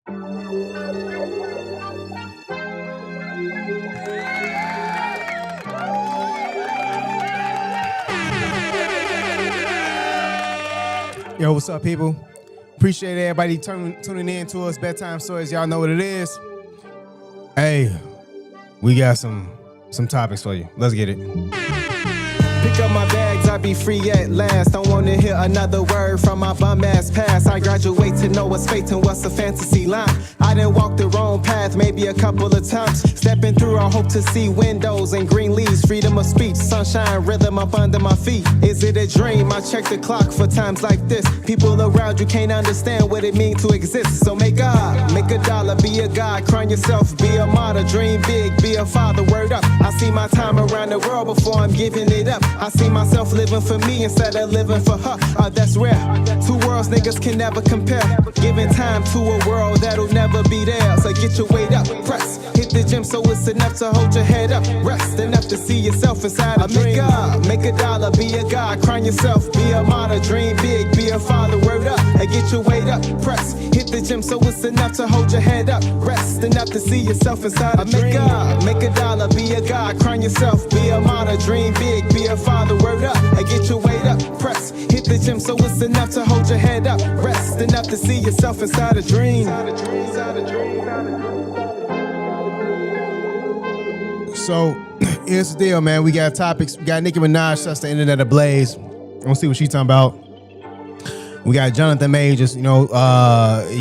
Yo, what's up, people? Appreciate everybody tuning in to us. Bedtime Stories, y'all know what it is. Hey, we got some topics for you. Let's get it. Pick up my bags, I be free at last. Don't wanna hear another word from my bum ass past. I graduate to know what's fate and what's a fantasy line. I done walked the wrong path maybe a couple of times. Stepping through, I hope to see windows and green leaves. Freedom of speech, sunshine, rhythm up under my feet. Is it a dream? I check the clock for times like this. People around you can't understand what it means to exist. So make a dollar, be a god, crown yourself, be a martyr, dream big, be a father, word up. I see my time around the world before I'm giving it up. I see myself living for me instead of living for her. That's rare. Two worlds niggas can never compare. Giving time to a world that'll never be there. So get your weight up, press. Hit the gym so it's enough to hold your head up. Rest enough to see yourself inside a dream. Make a dollar, be a god, crown yourself, be a martyr, dream big, be a father, word up. Get your weight up, press. Hit the gym so it's enough to hold your head up. Rest enough to see yourself inside a dream. Make a dollar, be a god, crown yourself, be a martyr, dream big, be a father, word up. Get your weight up, press. Hit the gym so it's enough to hold your head up. Rest enough to see yourself inside a dream. So here's the deal, man. We got topics. We got Nicki Minaj sets the internet ablaze. We'll see what she's talking about. We got Jonathan Majors, he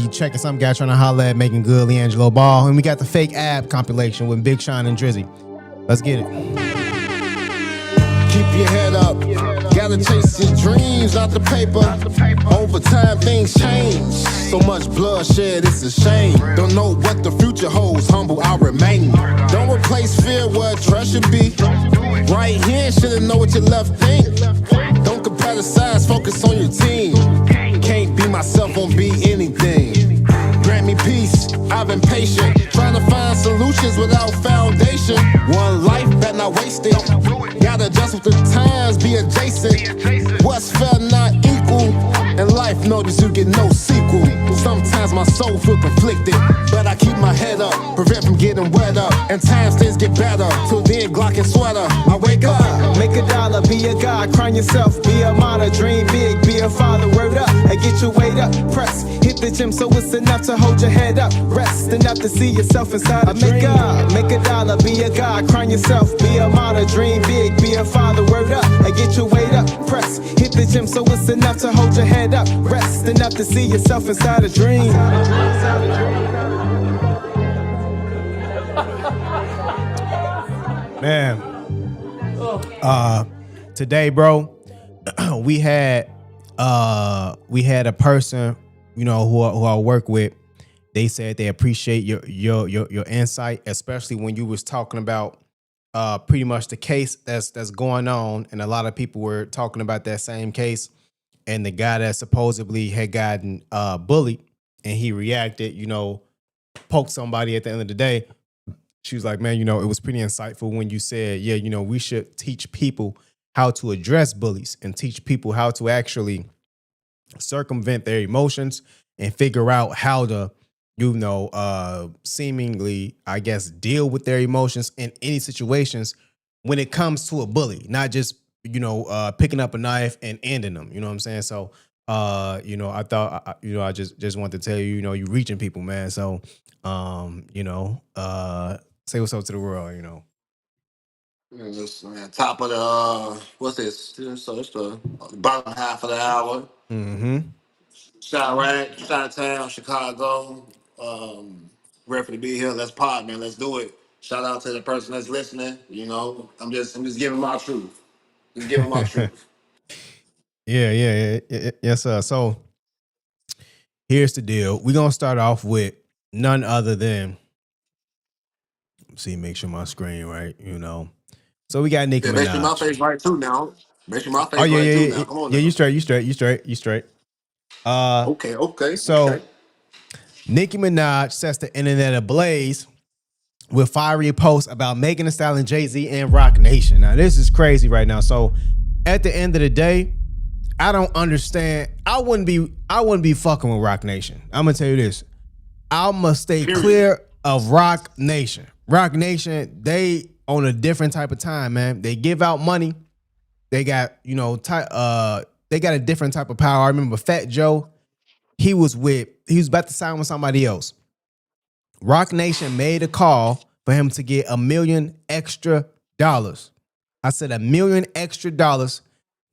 checking some guy trying to holler at Meagan Good, LiAngelo Ball, and we got the fake ab compilation with Big Sean and Drizzy. Let's get it. Keep your head up, gotta chase your dreams out the paper. Over time things change, so much bloodshed, it's a shame. Don't know what the future holds, humble I'll remain. Don't replace fear where trust should be. Right here, should've know what your left think. Don't compare the size, focus on your team. Can't be myself, won't be anything. Grant me peace, I've been patient. Trying to find solutions without foundation. One life, better not waste it. Gotta adjust with the times, be adjacent. What's fair, not equal. In life, notice you get no sequel. Sometimes my soul feel conflicted, but I keep my head up, prevent from getting wet up. And times things get better, till then Glock and sweater. I wake up, make a dollar, be a god, crown yourself, be a martyr, dream big, be a father, word up. Get your weight up, press. Hit the gym so it's enough to hold your head up. Rest enough to see yourself inside a dream. Make a dollar, be a god, crown yourself, be a martyr, dream big, be a father, word up. Get your weight up, press. Hit the gym so it's enough to hold your head up. Rest enough to see yourself inside a dream. Man, today, bro, we had a person, who I work with. They said they appreciate your insight, especially when you was talking about pretty much the case that's going on, and a lot of people were talking about that same case, and the guy that supposedly had gotten bullied, and he reacted, poked somebody at the end of the day. She was like, man, it was pretty insightful when you said, yeah, we should teach people how to address bullies and teach people how to actually circumvent their emotions and figure out how to, seemingly, I guess, deal with their emotions in any situations when it comes to a bully, not just, picking up a knife and ending them. You know what I'm saying? So, I thought, I just wanted to tell you, you reaching people, man. So, say what's up to the world, This, man, top of the what's this? So it's the bottom half of the hour. Mm-hmm. Shot town, Chicago. Ready to be here. Let's pod, man. Let's do it. Shout out to the person that's listening. I'm just giving my truth. Just giving my truth. Yeah. Yes, sir. So here's the deal. We're gonna start off with none other than make sure my screen right, So we got Nicki Minaj. Make sure my face right too now. Make sure my face right too now. Come on. Yeah, now. you straight. Okay. So Okay. Nicki Minaj sets the internet ablaze with fiery posts about Megan Thee Stallion, Jay-Z, and Roc Nation. Now this is crazy right now. So at the end of the day, I don't understand. I wouldn't be fucking with Roc Nation. I'm gonna tell you this. I'ma stay Period. clear of Roc Nation. Roc Nation, they on a different type of time, man. They give out money. They got, they got a different type of power. I remember Fat Joe, he was about to sign with somebody else. Roc Nation made a call for him to get $1 million extra dollars. I said $1 million extra dollars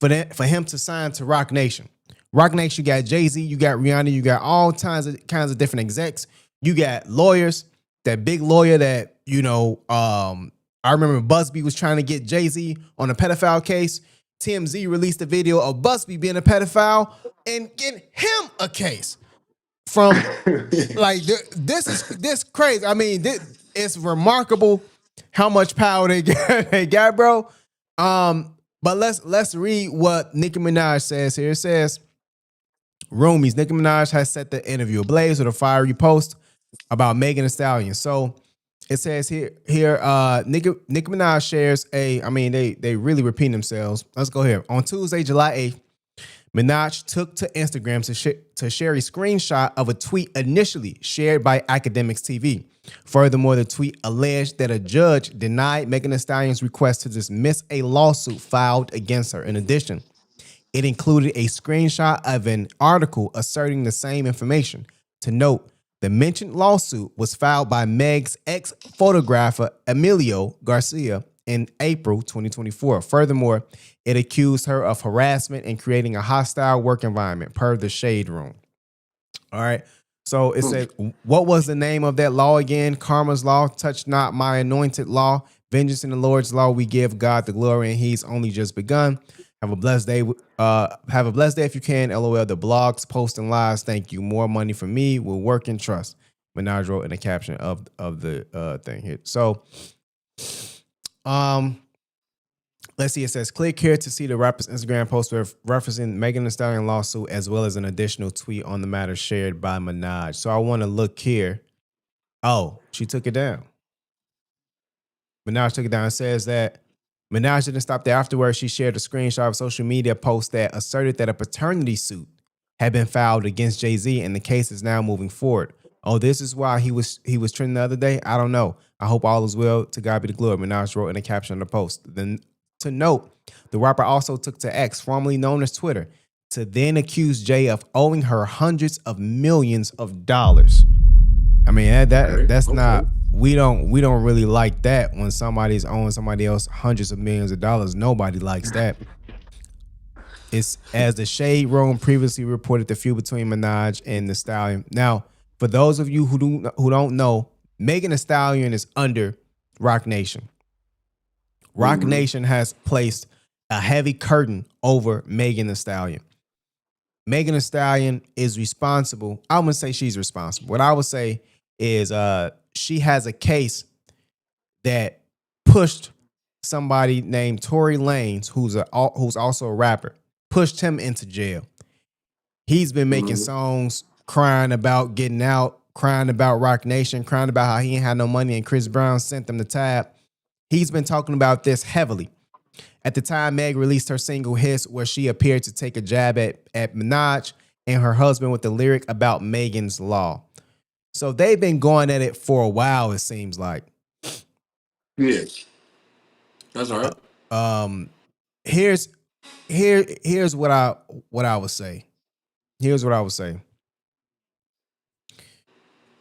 for him to sign to Roc Nation. Roc Nation, you got Jay-Z, you got Rihanna, you got all kinds of different execs. You got lawyers, that big lawyer that, I remember Busby was trying to get Jay-Z on a pedophile case. TMZ released a video of Busby being a pedophile and getting him a case from like this crazy. I mean, it's remarkable how much power they got, bro. But let's read what Nicki Minaj says here. It says, Roomies, Nicki Minaj has set the interview ablaze with a fiery post about Megan Thee Stallion. So it says here, Nicki Minaj shares they really repeat themselves. Let's go here. On Tuesday, July 8th, Minaj took to Instagram to share a screenshot of a tweet initially shared by Academics TV. Furthermore, the tweet alleged that a judge denied Megan Thee Stallion's request to dismiss a lawsuit filed against her. In addition, it included a screenshot of an article asserting the same information. To note, the mentioned lawsuit was filed by Meg's ex-photographer Emilio Garcia in April 2024. Furthermore, it accused her of harassment and creating a hostile work environment, per the Shade Room. All right. So it said, what was the name of that law again? Karma's law, touch not my anointed law. Vengeance in the Lord's law, we give God the glory, and he's only just begun. Have a blessed day. Have a blessed day if you can. LOL. The blogs, posts, and lives. Thank you. More money for me. Will work and trust. Minaj wrote in the caption of the thing here. So, let's see. It says, click here to see the rapper's Instagram post referencing Megan Thee Stallion lawsuit, as well as an additional tweet on the matter shared by Minaj. So I want to look here. Oh, she took it down. Minaj took it down. It says that Minaj didn't stop there. Afterwards, she shared a screenshot of a social media post that asserted that a paternity suit had been filed against Jay-Z, and the case is now moving forward. Oh, this is why he was trending the other day? I don't know. I hope all is well. To God be the glory. Minaj wrote in a caption of the post. Then, to note, the rapper also took to X, formerly known as Twitter, to then accuse Jay of owing her hundreds of millions of dollars. I mean, that's okay. Not. We don't really like that when somebody's owing somebody else hundreds of millions of dollars. Nobody likes that. It's as the Shade Room previously reported, the feud between Minaj and Thee Stallion. Now, for those of you who don't know, Megan Thee Stallion is under Roc Nation. Roc Nation has placed a heavy curtain over Megan Thee Stallion. Megan Thee Stallion is responsible. I wouldn't say she's responsible. What I would say is she has a case that pushed somebody named Tory Lanez, who's also a rapper, pushed him into jail. He's been making songs crying about getting out, crying about Roc Nation, crying about how he ain't had no money and Chris Brown sent them the tab. He's been talking about this heavily. At the time, Meg released her single Hiss, where she appeared to take a jab at Minaj and her husband with the lyric about Megan's Law. So they've been going at it for a while, it seems like. Yeah. That's all right. Here's what I would say. Here's what I would say.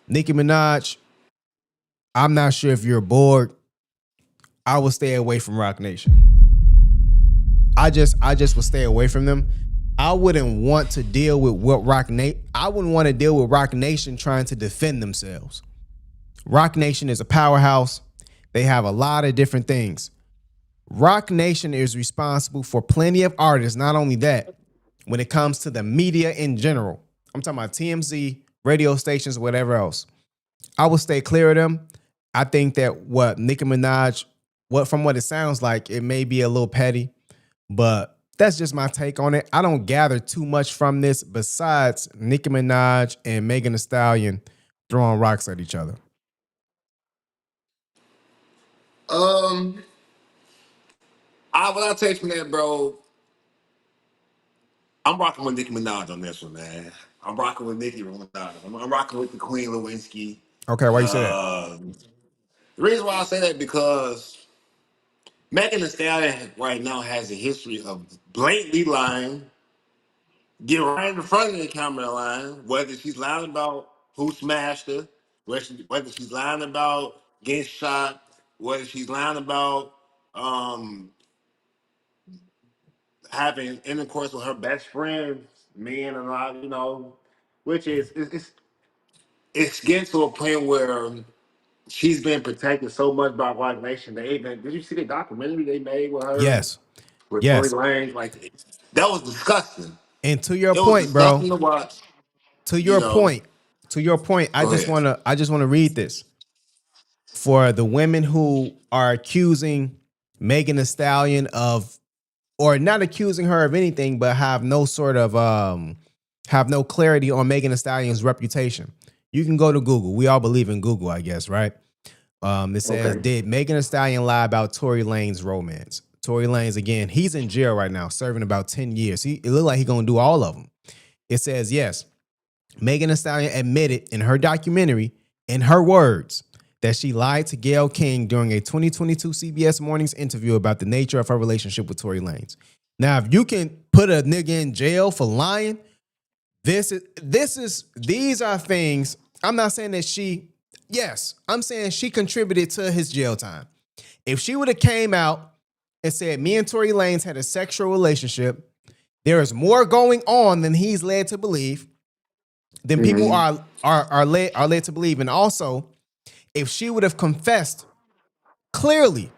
Nicki Minaj, I'm not sure if you're bored. I would stay away from Roc Nation. I just would stay away from them. I wouldn't want to deal with I wouldn't want to deal with Roc Nation trying to defend themselves. Roc Nation is a powerhouse. They have a lot of different things. Roc Nation is responsible for plenty of artists. Not only that, when it comes to the media in general, I'm talking about TMZ, radio stations, whatever else. I would stay clear of them. I think that what Nicki Minaj, from what it sounds like, it may be a little petty, but that's just my take on it. I don't gather too much from this besides Nicki Minaj and Megan Thee Stallion throwing rocks at each other. What I take from that, bro, I'm rocking with Nicki Minaj on this one, man. I'm rocking with Nicki Minaj. I'm rocking with the Queen Lewinsky. Okay, why you say that? The reason why I say that because Megan Thee Stallion right now has a history of blatantly lying, get right in front of the camera line, whether she's lying about who smashed her, whether she's lying about getting shot, whether she's lying about having intercourse with her best friend, men and lot, which is it's getting to a point where she's been protected so much by Roc Nation. They even did you see the documentary they made with her Yes. with Tory Yes. Lanez? Like that was disgusting. And to your It was point, bro, disgusting to watch. to You your know, point, to your point, I go just ahead. wanna read this for the women who are accusing Megan Thee Stallion of, or not accusing her of anything, but have no sort of have no clarity on Megan Thee Stallion's reputation. You can go to Google. We all believe in Google, I guess, right? It says, Okay. did Megan Thee Stallion lie about Tory Lanez romance? Tory Lanez, again, he's in jail right now, serving about 10 years. It looked like he's gonna do all of them. It says, yes, Megan Thee Stallion admitted in her documentary, in her words, that she lied to Gayle King during a 2022 CBS Mornings interview about the nature of her relationship with Tory Lanez. Now, if you can put a nigga in jail for lying, these are things. I'm not saying that yes, I'm saying she contributed to his jail time. If she would have came out and said, me and Tory Lanez had a sexual relationship, there is more going on than he's led to believe, then people Mhm. are led to believe. And also, if she would have confessed clearly,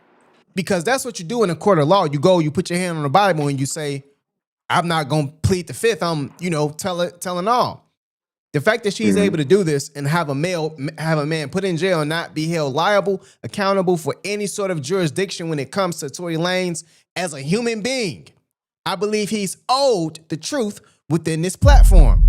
because that's what you do in a court of law. You go, you put your hand on the Bible, and you say, I'm not going to plead the fifth. I'm, telling all. The fact that she's able to do this and have a man put in jail and not be held liable, accountable for any sort of jurisdiction when it comes to Tory Lanez as a human being, I believe he's owed the truth within this platform.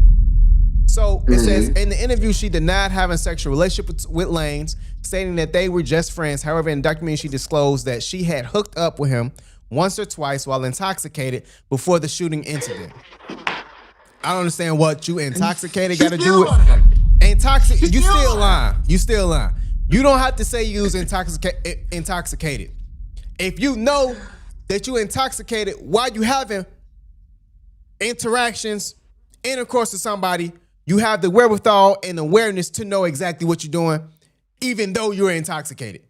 So it says in the interview, she denied having sexual relationship with Lanez, stating that they were just friends. However, in the documentary, she disclosed that she had hooked up with him once or twice while intoxicated before the shooting incident. I don't understand what you intoxicated got She's to do still with lying. She's You still still lying. lying. You still lying. You don't have to say you was intoxicated. If you know that you intoxicated while you having interactions, intercourse with somebody, you have the wherewithal and awareness to know exactly what you're doing, even though you're intoxicated.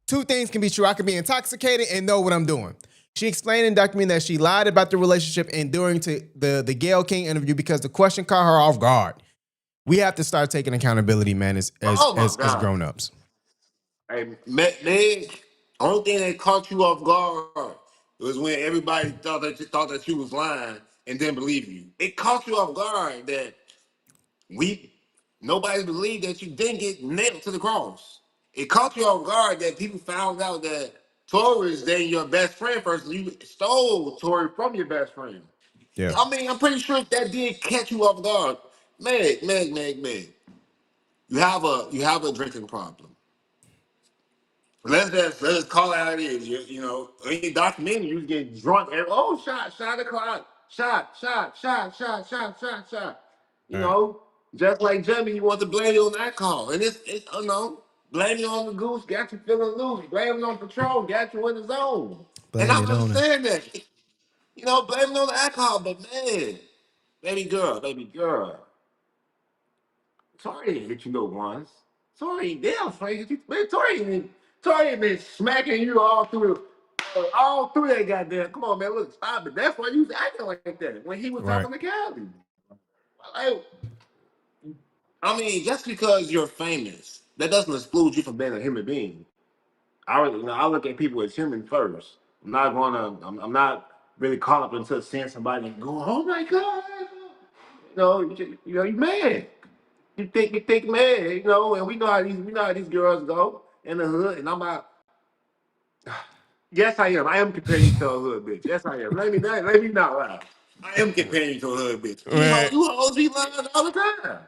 Two things can be true. I can be intoxicated and know what I'm doing. She explained in the document that she lied about the relationship enduring to the Gayle King interview because the question caught her off guard. We have to start taking accountability, man, Oh my as god. grown-ups. Hey, Meg, only thing that caught you off guard was when everybody thought that you was lying and didn't believe you. It caught you off guard that we nobody believed that you didn't get nailed to the cross. It caught you off guard that people found out that Tori is dating your best friend first, and you stole Tori from your best friend. Yeah. I mean, I'm pretty sure that did catch you off guard. Meg. You have a drinking problem. Let's call it how it is. In your documentary, you get drunk and shot o'clock, shot. You All right. know, just like Jimmy, you want to blame it on alcohol, and it's blame it on the goose, got you feeling loose. Blame it on Patron, got you in the zone. And Blame I it on her. understand that. Blame it on the alcohol, but man, baby girl. Tori ain't hit you no once. Tori ain't damn straight hit you. Man, Tori ain't been smacking you all through that goddamn. Come on, man, look, stop it. That's why you was acting like that when he was Right. talking to Cali. Like, I mean, just because you're famous, that doesn't exclude you from being a human being. I look at people as human first. I'm not really caught up into seeing somebody and going, oh my god, you mad. You think, man, and we know how these girls go in the hood, and I'm out. Yes, I am. I am comparing you to a hood bitch. Yes, I am. Let me not lie. I am comparing you to a hood bitch. Man. You hoes be lying all the time.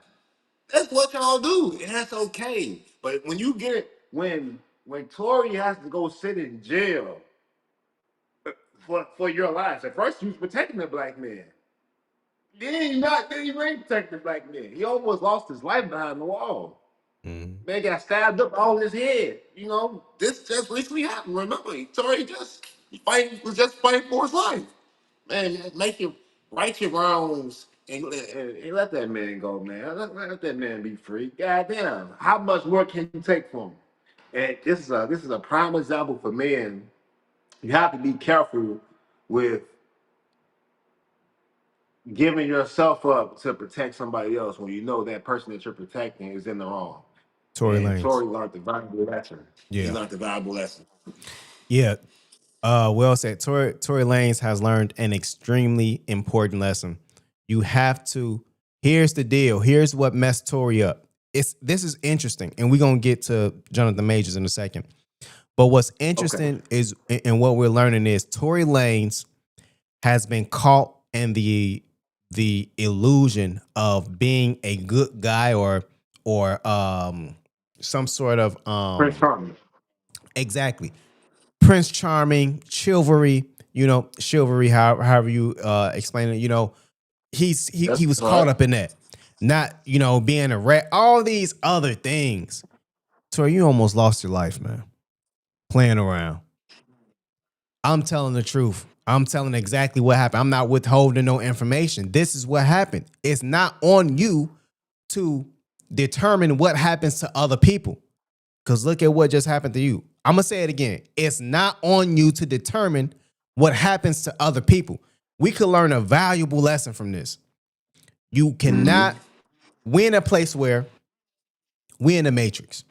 That's what y'all do, and that's okay. But when you get it, when Tory has to go sit in jail for your life, at first you was protecting the black man. Then he really protected the black man. He almost lost his life behind the wall. Mm. Man got stabbed up all his head. You know, this just recently happened. Remember, Tory was just fighting for his life. Man, just make your right your wrongs and let that man go, man. Let that man be free. Goddamn, how much more can you take from him? And this is a prime example for men. You have to be careful with giving yourself up to protect somebody else when you know that person that you're protecting is in the wrong. Tory And Lanez. Tory learned the valuable lesson. He Yeah. learned the valuable lesson. Yeah. Well said. Tory Lanez has learned an extremely important lesson. You have to. Here's the deal. Here's what messed Tory up. This is interesting, and we're gonna get to Jonathan Majors in a second. But what's Okay. interesting is, and what we're learning is, Tory Lanez has been caught in the illusion of being a good guy or some sort of Prince Charming. exactly Prince Charming, chivalry, chivalry, however you explain it, he That's was caught right. up in that. Not, being a rat, all these other things. So you almost lost your life, man. Playing around. I'm telling the truth. I'm telling exactly what happened. I'm not withholding no information. This is what happened. It's not on you to determine what happens to other people. Because look at what just happened to you. I'm going to say it again. It's not on you to determine what happens to other people. We could learn a valuable lesson from this. You cannot, we're in a place where we're in the matrix.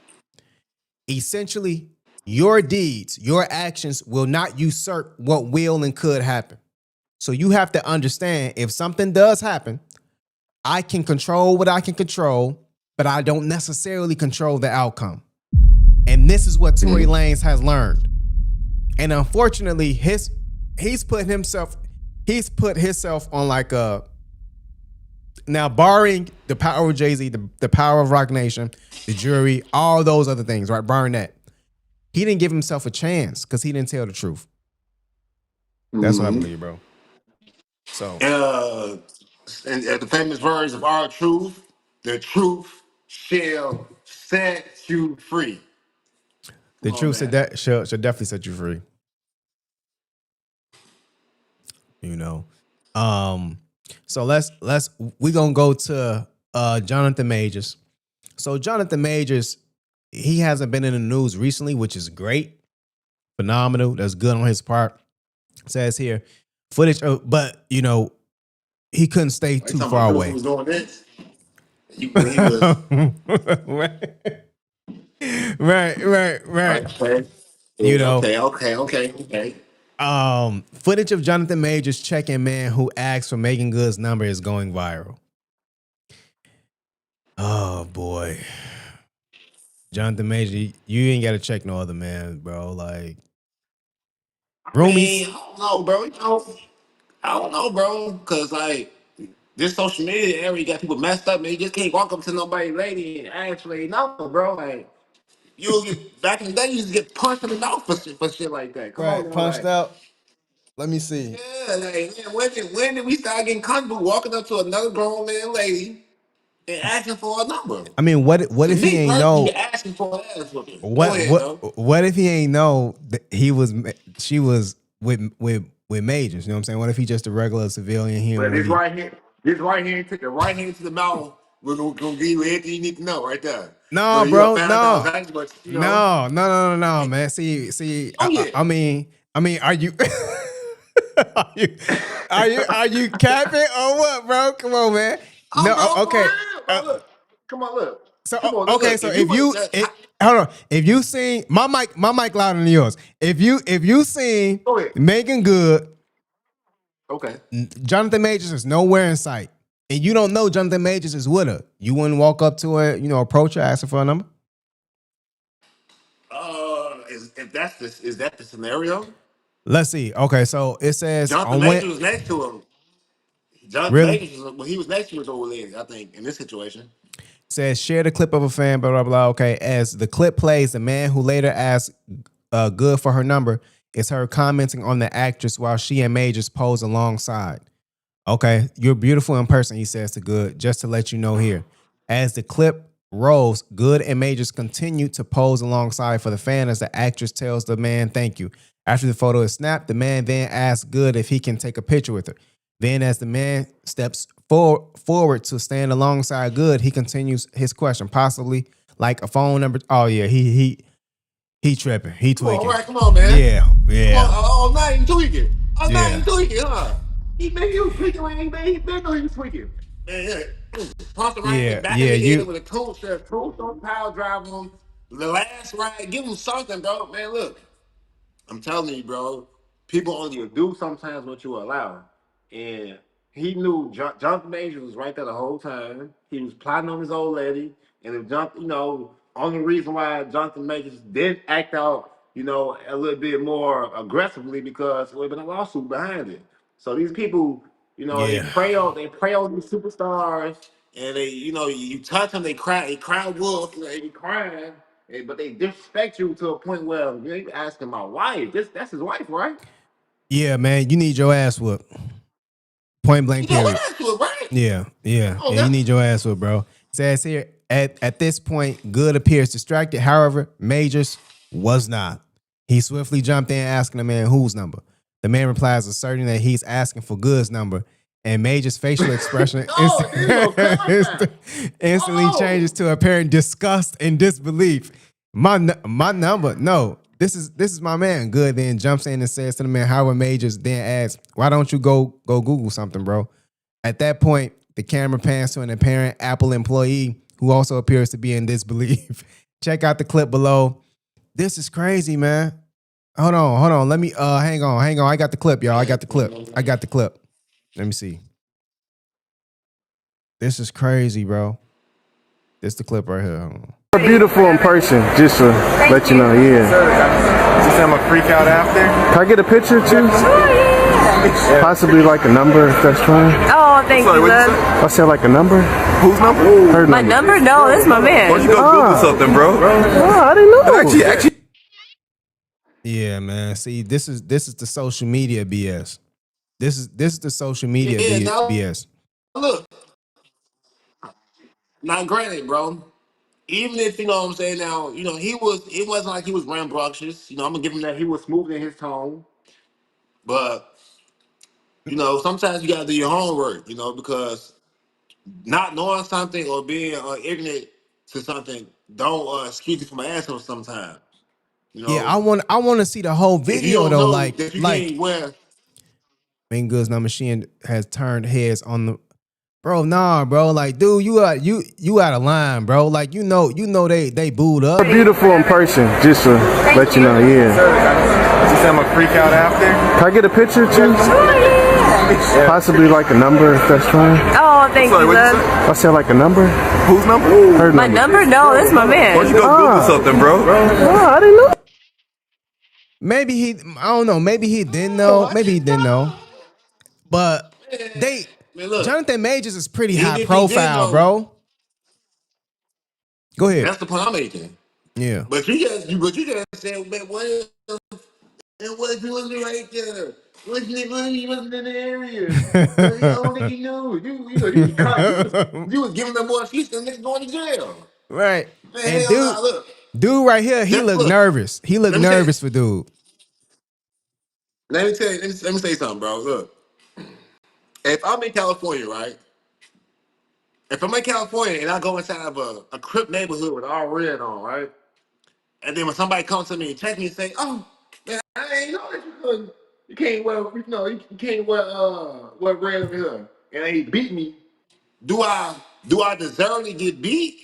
Essentially, your deeds, your actions will not usurp what will and could happen. So you have to understand, if something does happen, I can control what I can control, but I don't necessarily control the outcome. And this is what Tory Lanez has learned. And unfortunately, he's put himself on like a, now barring the power of Jay-Z, the power of Roc Nation, the jury, all those other things, right? Barring that, he didn't give himself a chance because he didn't tell the truth. That's what I believe, bro. So Uh, and the famous words of our truth, the truth shall set you free. the Come on, truth should, man. that should definitely set you free. You know. So we gonna go to Jonathan Majors. So Jonathan Majors, he hasn't been in the news recently, which is great. Phenomenal. That's good on his part. It says here, footage of, but he couldn't stay Are you too talking far about dude who away. was doing this? When he was right. okay. You know, Okay. footage of Jonathan Majors checking man who asked for Meagan Good's number is going viral. Oh boy. Jonathan Major, you ain't gotta check no other man, bro. Like I roomies. mean, I don't know, bro. I don't know, bro. Cause like this social media area got people messed up, man. You just can't walk up to nobody lady and ask for a number, bro. Like you'll get back in the day, you used to get punched in the mouth for shit like that. Come on, Right, bro. punched Like, out. Let me see. yeah, like man, when did we start getting comfortable walking up to another grown man lady and asking for a number? I mean, what To if he me ain't personally, know? you're asking for an ass whooping. Go What ahead, what though. what if he ain't know that she was with Majors? You know what I'm saying? What if he just a regular civilian? He don't But really. this right hand, take the right hand to the mouth. We're gonna give you everything you need to know right there. So No, you gonna bro, find out no, exactly what you know. no, man. See. Oh yeah. I mean, are you, are you, are you capping or what, bro? Come on, man. Oh, No, bro, for okay. real, bro. Look, come on, look, So come on, okay, look. so If you if would, you hold on, if you seen my mic louder than yours. If you seen go ahead. Meagan Good, Okay. Jonathan Majors is nowhere in sight, and you don't know Jonathan Majors is with her, you wouldn't walk up to her, approach her, ask her for a number. Is that the scenario? Let's see. Okay, so it says Jonathan on when Major was next to him. Jonathan really Major was when he was next to his old lady. I think in this situation. says share the clip of a fan, blah blah blah. Okay, as the clip plays, the man who later asked Good for her number is her commenting on the actress while she and Majors pose alongside. Okay, you're beautiful in person, he says to Good. Just to let you know here. As the clip rolls, Good and Majors continue to pose alongside for the fan as the actress tells the man thank you. After the photo is snapped, the man then asks Good if he can take a picture with her. Then as the man steps forward to stand alongside Good, he continues his question, possibly like a phone number. Oh yeah, he tripping. He Come on, tweaking. right? Come on, man. Yeah, Come on, yeah, all night you tweaking. All night yeah. you tweaking, huh? He made you tweaking when he been know he was tweaking. Man, yeah. Pumped around, Yeah, back in yeah, the head you with a coach, coach on power drive him. The last ride, give him something, bro. Man, look. I'm telling you, bro. People only do sometimes what you allow. And he knew Jonathan Major was right there the whole time. He was plotting on his old lady. And if Jonathan, only reason why Jonathan Major didn't act out, a little bit more aggressively because there would have been a lawsuit behind it. So these people, they yeah. prey on these superstars, and you touch them, they cry wolf, they be crying, but they disrespect you to a point where you're asking my wife. That's his wife, right? Yeah, man, you need your ass whooped. Point blank You know period. what? That's what, right? Yeah, yeah, Oh, yeah. You that's need your ass whooped, bro. It says here at this point, Good appears distracted. However, Majors was not. He swiftly jumped in, asking the man whose number. The man replies, asserting that he's asking for Good's number, and Major's facial expression oh, there you go, clarify. instantly Oh, changes to apparent disgust and disbelief. My number, no. This is my man. Good then jumps in and says to the man, Howard Majors then asks, why don't you go Google something, bro? At that point, the camera pans to an apparent Apple employee who also appears to be in disbelief. Check out the clip below. This is crazy, man. Hold on. Let me hang on. I got the clip, y'all. I got the clip. Let me see. This is crazy, bro. This the clip right here. Hold on. Beautiful in person, just to let you know, yeah. Just I'm a freak out after. Can I get a picture too? Possibly like a number, if that's fine. Oh, thank you, love. I said like a number. Whose number? Her My number? No, this is my man. Why don't you go Google something, bro? Oh, I didn't know. Actually. Yeah, man. See, this is the social media BS. This is the social media yeah. Now BS. look. Now, granted, bro. Even if you know what I'm saying now, it wasn't like he was rambunctious. I'm gonna give him that he was smooth in his tone. But sometimes you gotta do your homework, because not knowing something or being ignorant to something don't excuse you from an answer sometimes. You Yeah, know, I want to see the whole if you video don't though. know Like that you like can't wear, Meagan Good's now machine has turned heads on the bro. Nah, bro. Like, dude, you out of line, bro. Like, they booed up. Beautiful in person, just to let you know, yeah. Just I'm a freak out after. Can I get a picture too? Possibly like a number, if that's fine. Oh, thank you, love. I said like a number. Whose number? Her My number? No, this is my man. Why don't you go Google something, bro? Oh, I didn't know. Maybe I don't know. Maybe he didn't know. Maybe he didn't know. But man, look, Jonathan Majors is pretty even high if he did profile, know, bro. Go ahead. that's the point I'm making. Yeah. But you just said, man, what if he wasn't right there? He wasn't in the area? I don't think he knew. You was giving them more excuse than niggas going to jail. Right. Man, And hell no. Look, dude right here, he looked look. nervous. He looked Let me tell you. nervous for dude. Let me tell you. Let me say something, bro. Look, if I'm in California, right? If I'm in California and I go inside of a Crip neighborhood with all red on, right? And then when somebody comes to me and check me and say, "Oh, man, I ain't know that you can't wear, you can't wear red over here," and they beat me. Do I deserve to get beat,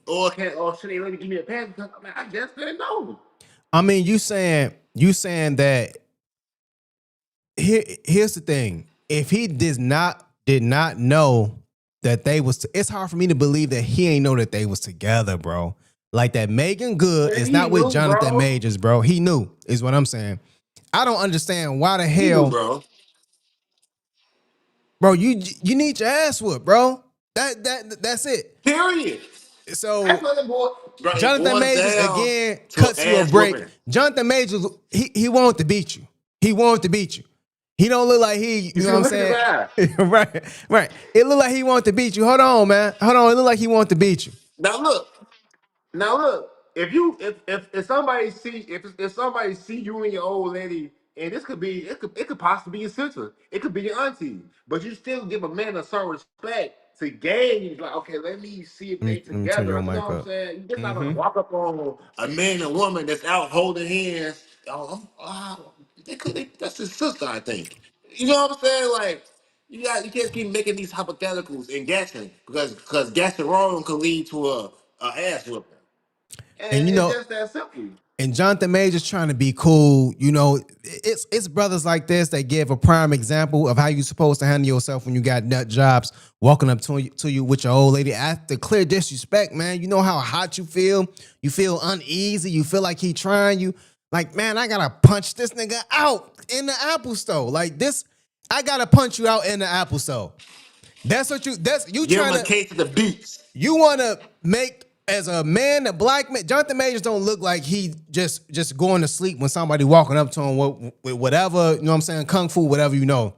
or should they let me give me a pass? Because I just didn't know. I mean, you saying that here's the thing. If he did not know that they was it's hard for me to believe that he ain't know that they was together, bro. Like that Meagan Good Man, is he not with knew, Jonathan bro. Majors, bro. He knew, is what I'm saying. I don't understand why the He knew, hell, bro. bro, you need your ass whooped, bro. That's it. Period. That's So what the boy. Bro, it Jonathan boils Majors down again to cuts you a ass break. whooping. Jonathan Majors, he wanted to beat you. He wanted to beat you. He don't look like he, you know what I'm look at his saying? eye. Right. It look like he want to beat you. Hold on, man. Hold on. It look like he want to beat you. Now look. Now look, if somebody see if somebody see you and your old lady, and this could be it could possibly be your sister, it could be your auntie, but you still give a man a certain respect to gauge like, okay, let me see if they Let me turn together. your You know mic what I'm up. saying? You're just not gonna walk up on a man and woman that's out holding hands. That's his sister, I think. You know what I'm saying? Like you can't keep making these hypotheticals and guessing because guessing wrong could lead to a ass whooping. And And you it's know, just that simple. and Jonathan Major's trying to be cool. You know, it's brothers like this that give a prime example of how you supposed to handle yourself when you got nut jobs walking up to you with your old lady after clear disrespect, man. You know how hot you feel. You feel uneasy. You feel like he trying you. Like, man, I gotta punch this nigga out in the Apple store. Like this, I gotta punch you out in the Apple store. That's you Give him trying a to. case of the beats. You want to make as a man, a black man. Jonathan Majors don't look like he just going to sleep when somebody walking up to him with whatever, you know what I'm saying, kung fu, whatever you know.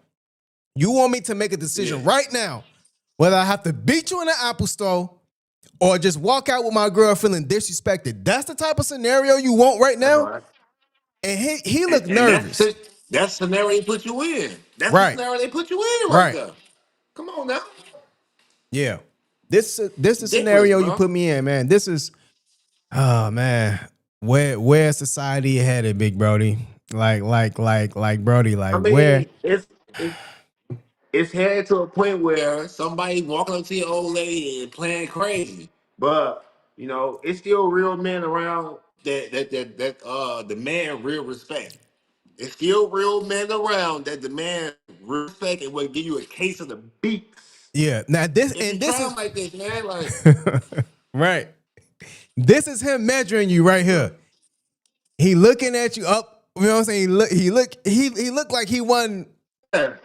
You want me to make a decision Yeah. right now whether I have to beat you in the Apple store or just walk out with my girl feeling disrespected. That's the type of scenario you want right That's now. right. And he looked And nervous. that's the scenario they put you in. That's the Right, scenario they put you in right right, there. Come on now. yeah. This the Ridiculous, scenario you bro. put me in, man. This is Oh man, where society headed, Big Brody? Like Brody, I like where? mean, it's headed to a point where somebody walking up to your old lady and playing crazy. But it's still real men around that demand real respect. It's still real men around that demand respect and will give you a case of the beats. Yeah. Now this If you and this try is them like this, man, like right. This is him measuring you right here. He looking at you up. You know what I'm saying? He looked like he wasn't,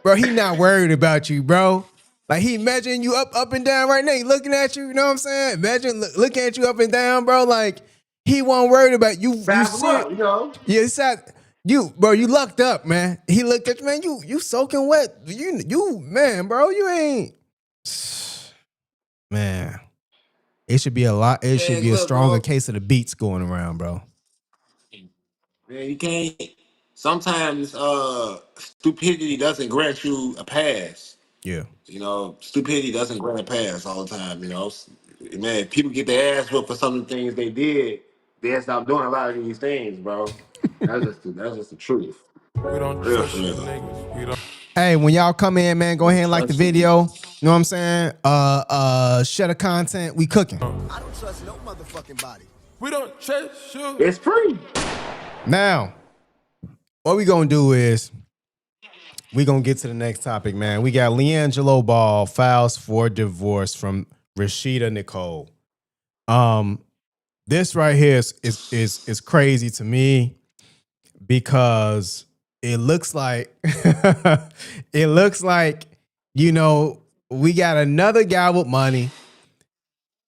bro. He not worried about you, bro. Like he measuring you up and down right now. He looking at you. You know what I'm saying? Imagine looking at you up and down, bro. Like he wasn't worried about you. You size them see? up. Yeah, it's that you, bro. You lucked up, man. He looked at you, man. You soaking wet. You man, bro. You ain't man. It should be a lot. It should Man, be a look, stronger bro. case of the beats going around, bro. Man, you can't. Sometimes stupidity doesn't grant you a pass. Yeah. Stupidity doesn't grant a pass all the time. Man, people get their ass whooped for some of the things they did. They stop doing a lot of these things, bro. That's just the truth. We don't Real for trust you real. niggas. We don't. Hey, when y'all come in, man, go ahead and like the Trust you. video. You know what I'm saying? Share the content. We cooking. I don't trust no motherfucking body. We don't trust you. It's free. Now, what we gonna do is we gonna get to the next topic, man. We got LiAngelo Ball Files for divorce from Rashida Nicole. This right here is crazy to me because it looks like we got another guy with money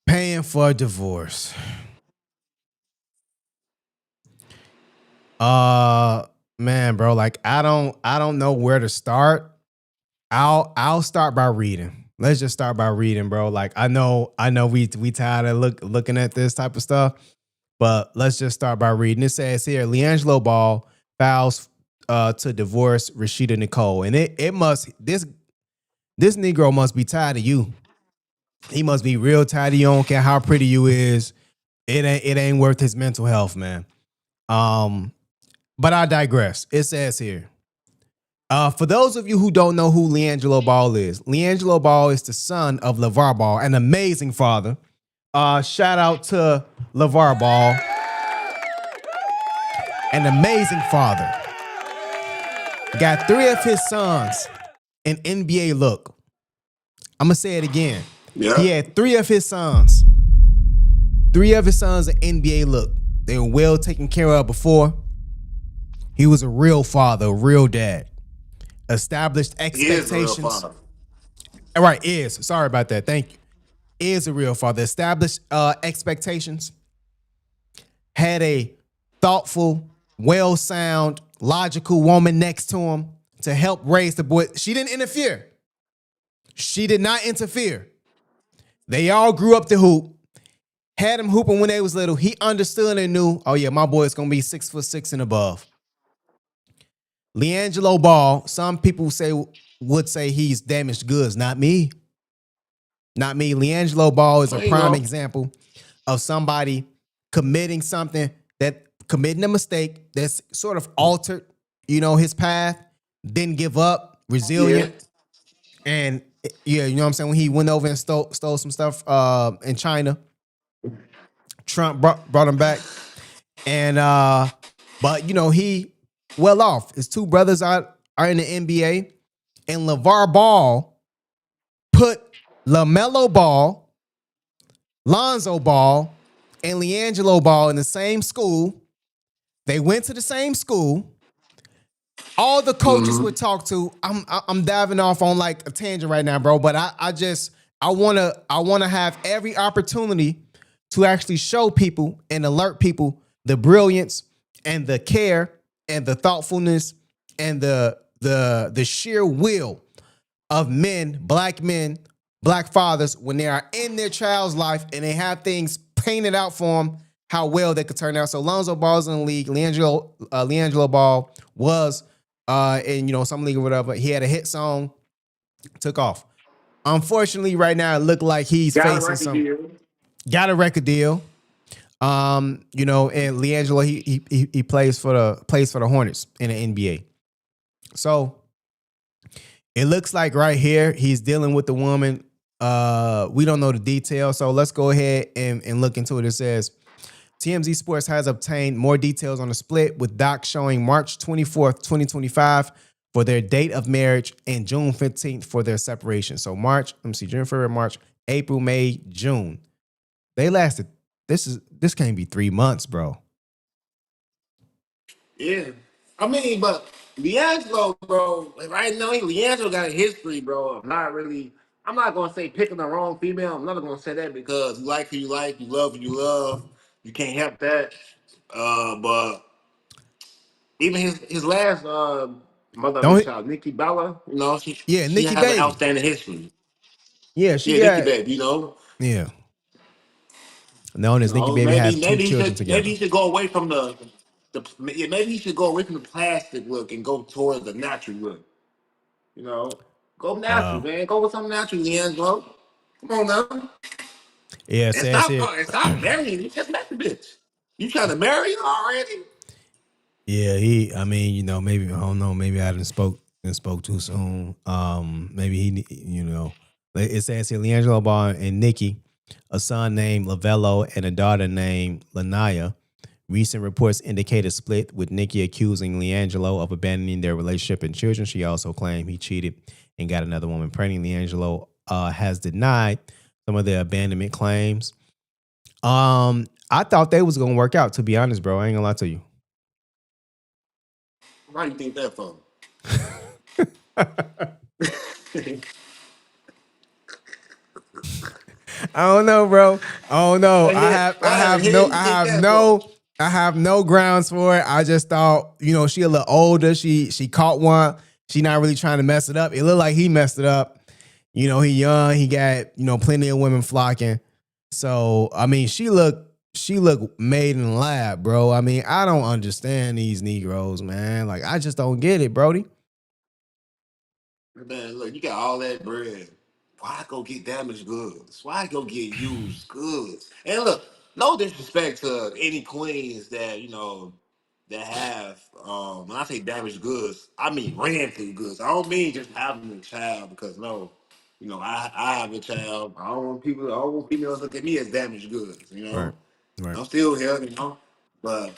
paying for a divorce. Man, bro, like I don't know where to start. I'll start by reading. Let's just start by reading, bro. Like I know we tired of looking at this type of stuff, but let's just start by reading. It says here, LiAngelo Ball files to divorce Rashida Nicole, and it must this Negro must be tired of you. He must be real tired of you. Don't care how pretty you is. It ain't worth his mental health, man. But I digress. It says here, for those of you who don't know who LiAngelo Ball is, LiAngelo Ball is the son of LeVar Ball, an amazing father. Shout out to LeVar Ball, an amazing father. Got 3 of his sons in NBA look. I'm gonna say it again. Yeah. He had 3 of his sons. 3 of his sons in NBA look. They were well taken care of before. He was a real father, a real dad. Established He is a real expectations. father. All right, is. Sorry about that. Thank you. Is a real father. Established expectations. Had a thoughtful, well-sound, logical woman next to him to help raise the boy. She didn't interfere. She did not interfere. They all grew up to hoop. Had him hooping when they was little. He understood and knew, oh yeah, my boy is gonna be 6'6" and above. LiAngelo Ball, some people would say he's damaged goods. Not me. Not me. LiAngelo Ball is a There you prime go. example of somebody committing a mistake that's sort of altered, his path, didn't give up, Yeah. resilient. And yeah, you know what I'm saying? When he went over and stole some stuff in China, Trump brought him back. And but he well off. His two brothers are in the NBA. And LeVar Ball put LaMelo Ball, Lonzo Ball, and LiAngelo Ball in the same school. They went to the same school. All the coaches would talk to. I'm diving off on like a tangent right now, bro. But I wanna have every opportunity to actually show people and alert people the brilliance and the care and the thoughtfulness and the sheer will of men, black fathers when they are in their child's life and they have things painted out for them how well they could turn out. So Lonzo Ball's in the league. LiAngelo Ball was in some league or whatever. He had a hit song, took off. Unfortunately, right now it looked like he's Got a facing record deal. got a record deal. And LiAngelo he plays for the Hornets in the NBA. So it looks like right here he's dealing with the woman. We don't know the details, so let's go ahead and look into it. It says TMZ Sports has obtained more details on the split, with docs showing March 24th, 2025 for their date of marriage and June 15th for their separation. So June, February, March, April, May, June. They lasted. This can't be 3 months, bro. Yeah. I mean, but LiAngelo, bro, right now, LiAngelo got a history, bro, of not really, I'm not going to say picking the wrong female. I'm never going to say that because you like who you like, you love who you love. You can't help that. But even his last mother of his Don't child, Nikki Bella, yeah, she Nikki has an Baby. outstanding history. Yeah, she Yeah, Nikki got Baby, yeah. Known as Nikki Baby maybe has two maybe he children should maybe together. he should go away from yeah, maybe he should go away from the plastic look and go towards the natural look. You know, go natural, Wow. man. Go with something natural, Leandro. Come on now, Yeah, it and says stop here. and stop marrying. You just met the bitch. You trying to marry her already? Yeah, I mean, maybe I don't know. Maybe I didn't spoke too soon. Maybe it says here LiAngelo Ball and Nikki, a son named Lavello and a daughter named Lanaya. Recent reports indicate a split, with Nikki accusing LiAngelo of abandoning their relationship and children. She also claimed he cheated and got another woman pregnant. LiAngelo has denied some of the abandonment claims. I thought they was gonna work out. To be honest, bro, I ain't gonna lie to you. Why you think that from? I don't know, bro. I don't know. Why the hell you think that from? I have no grounds for it. I just thought, she a little older. She caught one. She not really trying to mess it up. It looked like he messed it up. He young. He got, plenty of women flocking. So, I mean, she looked made in the lab, bro. I mean, I don't understand these Negroes, man. Like, I just don't get it, Brody. Man, look, you got all that bread. Why go get damaged goods? Why go get used goods? And look, no disrespect to any queens that that have when I say damaged goods, I mean ran through goods. I don't mean just having a child because no, I have a child. I don't want people to look at me as damaged goods. Right. Right. I'm still here. But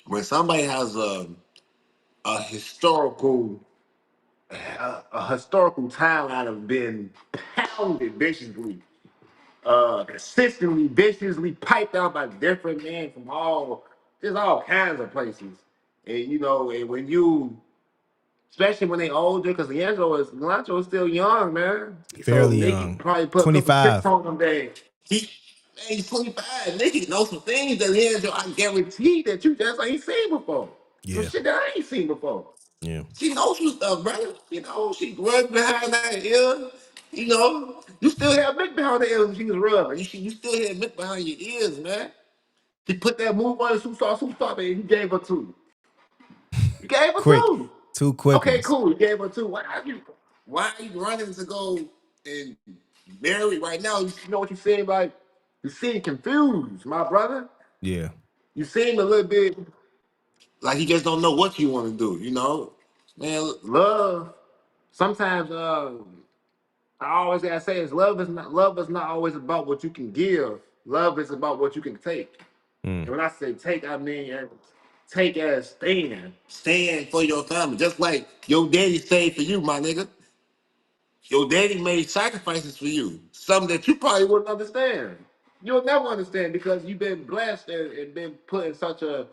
when somebody has a historical a historical timeline of being pounded viciously, consistently, viciously piped out by different men from all kinds of places. And and when you, especially when they older, because Leandro is still young, man. So Fairly Nicky young. probably put some tips 25. on them days. He's 25. Nicky knows some things that Leandro, I guarantee that you just ain't seen before. Some Yeah. shit that I ain't seen before. Yeah. She knows you stuff, brother. You know, she rubbed behind that ear. You know, you still have Mick behind the ears when she was rubbing. You still had Mick behind your ears, man. She put that move on super star, and you gave her two. You gave her Quick, two. two quick Okay, ones. cool. You gave her two. Why are you running to go and marry right now? You know what you saying? Like, you seem confused, my brother. Yeah. You seem a little bit like you just don't know what you want to do, you know? Man, love, sometimes I always gotta say is love is not always about what you can give. Love is about what you can take. Mm. And when I say take, I mean take as stand. Stand for your family. Just like your daddy stayed for you, my nigga. Your daddy made sacrifices for you. Something that you probably wouldn't understand. You'll never understand because you've been blessed and been put in such a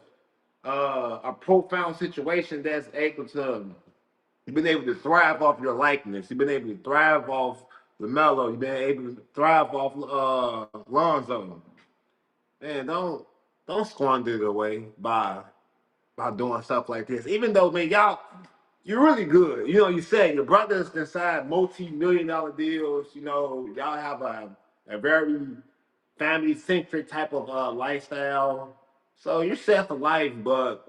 profound situation that's able to you've been able to thrive off your likeness. You've been able to thrive off LaMelo. You've been able to thrive off Lonzo. Man, don't squander it away by doing stuff like this. Even though, man, y'all, you're really good. You know, you say your brothers inside multi-million-dollar deals. You know, y'all have a very family-centric type of lifestyle. So you're set for life, but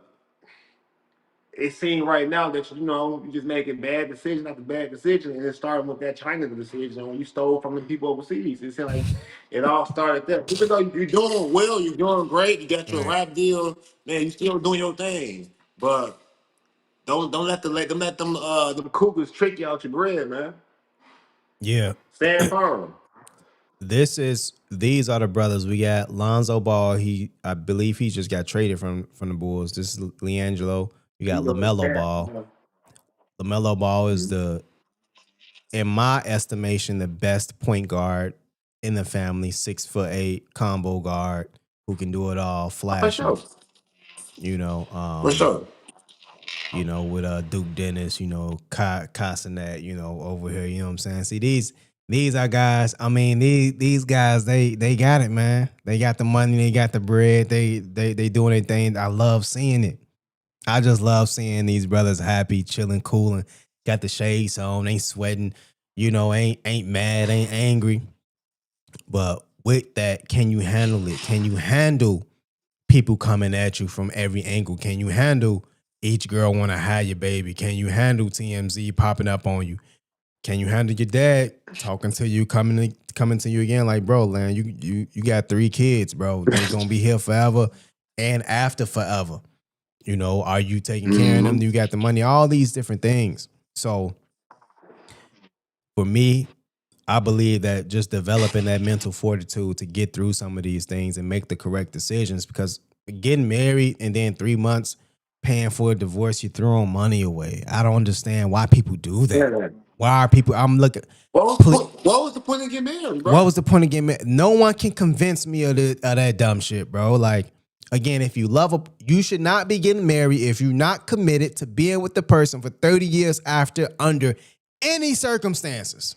it seems right now that you know you're just making bad decision after bad decision, and it started with that China decision when you stole from the people overseas. It seemed like it all started there. Even though you're doing well, you're doing great, you got your Right. rap deal, man, you still doing your thing. But don't let them cougars trick you out your bread, man. Yeah. Stand firm. These are the brothers. We got Lonzo Ball. I believe he just got traded from the Bulls. This is LiAngelo. We got LaMelo Ball. LaMelo Ball is in my estimation, the best point guard in the family. 6'8" combo guard who can do it all, For sure. flashing. You know, For sure. with Duke Dennis, Casanet, over here, you know what I'm saying? See, these are guys, I mean, these guys, they got it, man. They got the money, they got the bread, they doing their thing. I love seeing it. I just love seeing these brothers happy, chilling, cooling, got the shades on, ain't sweating, ain't mad, ain't angry. But with that, can you handle it? Can you handle people coming at you from every angle? Can you handle each girl want to have your baby? Can you handle TMZ popping up on you? Can you handle your dad talking to you, coming to you again? Like, bro, man, you got 3 kids, bro. They gonna be here forever and after forever. Are you taking care of them? You got the money, all these different things. So for me, I believe that just developing that mental fortitude to get through some of these things and make the correct decisions, because getting married and then 3 months paying for a divorce, you're throwing money away. I don't understand why people do that. Yeah. Why are people, I'm looking, What was the point of getting married, bro? what was the point of getting married? No one can convince me of that dumb shit, bro. Like, again, if you you should not be getting married if you're not committed to being with the person for 30 years after, under any circumstances.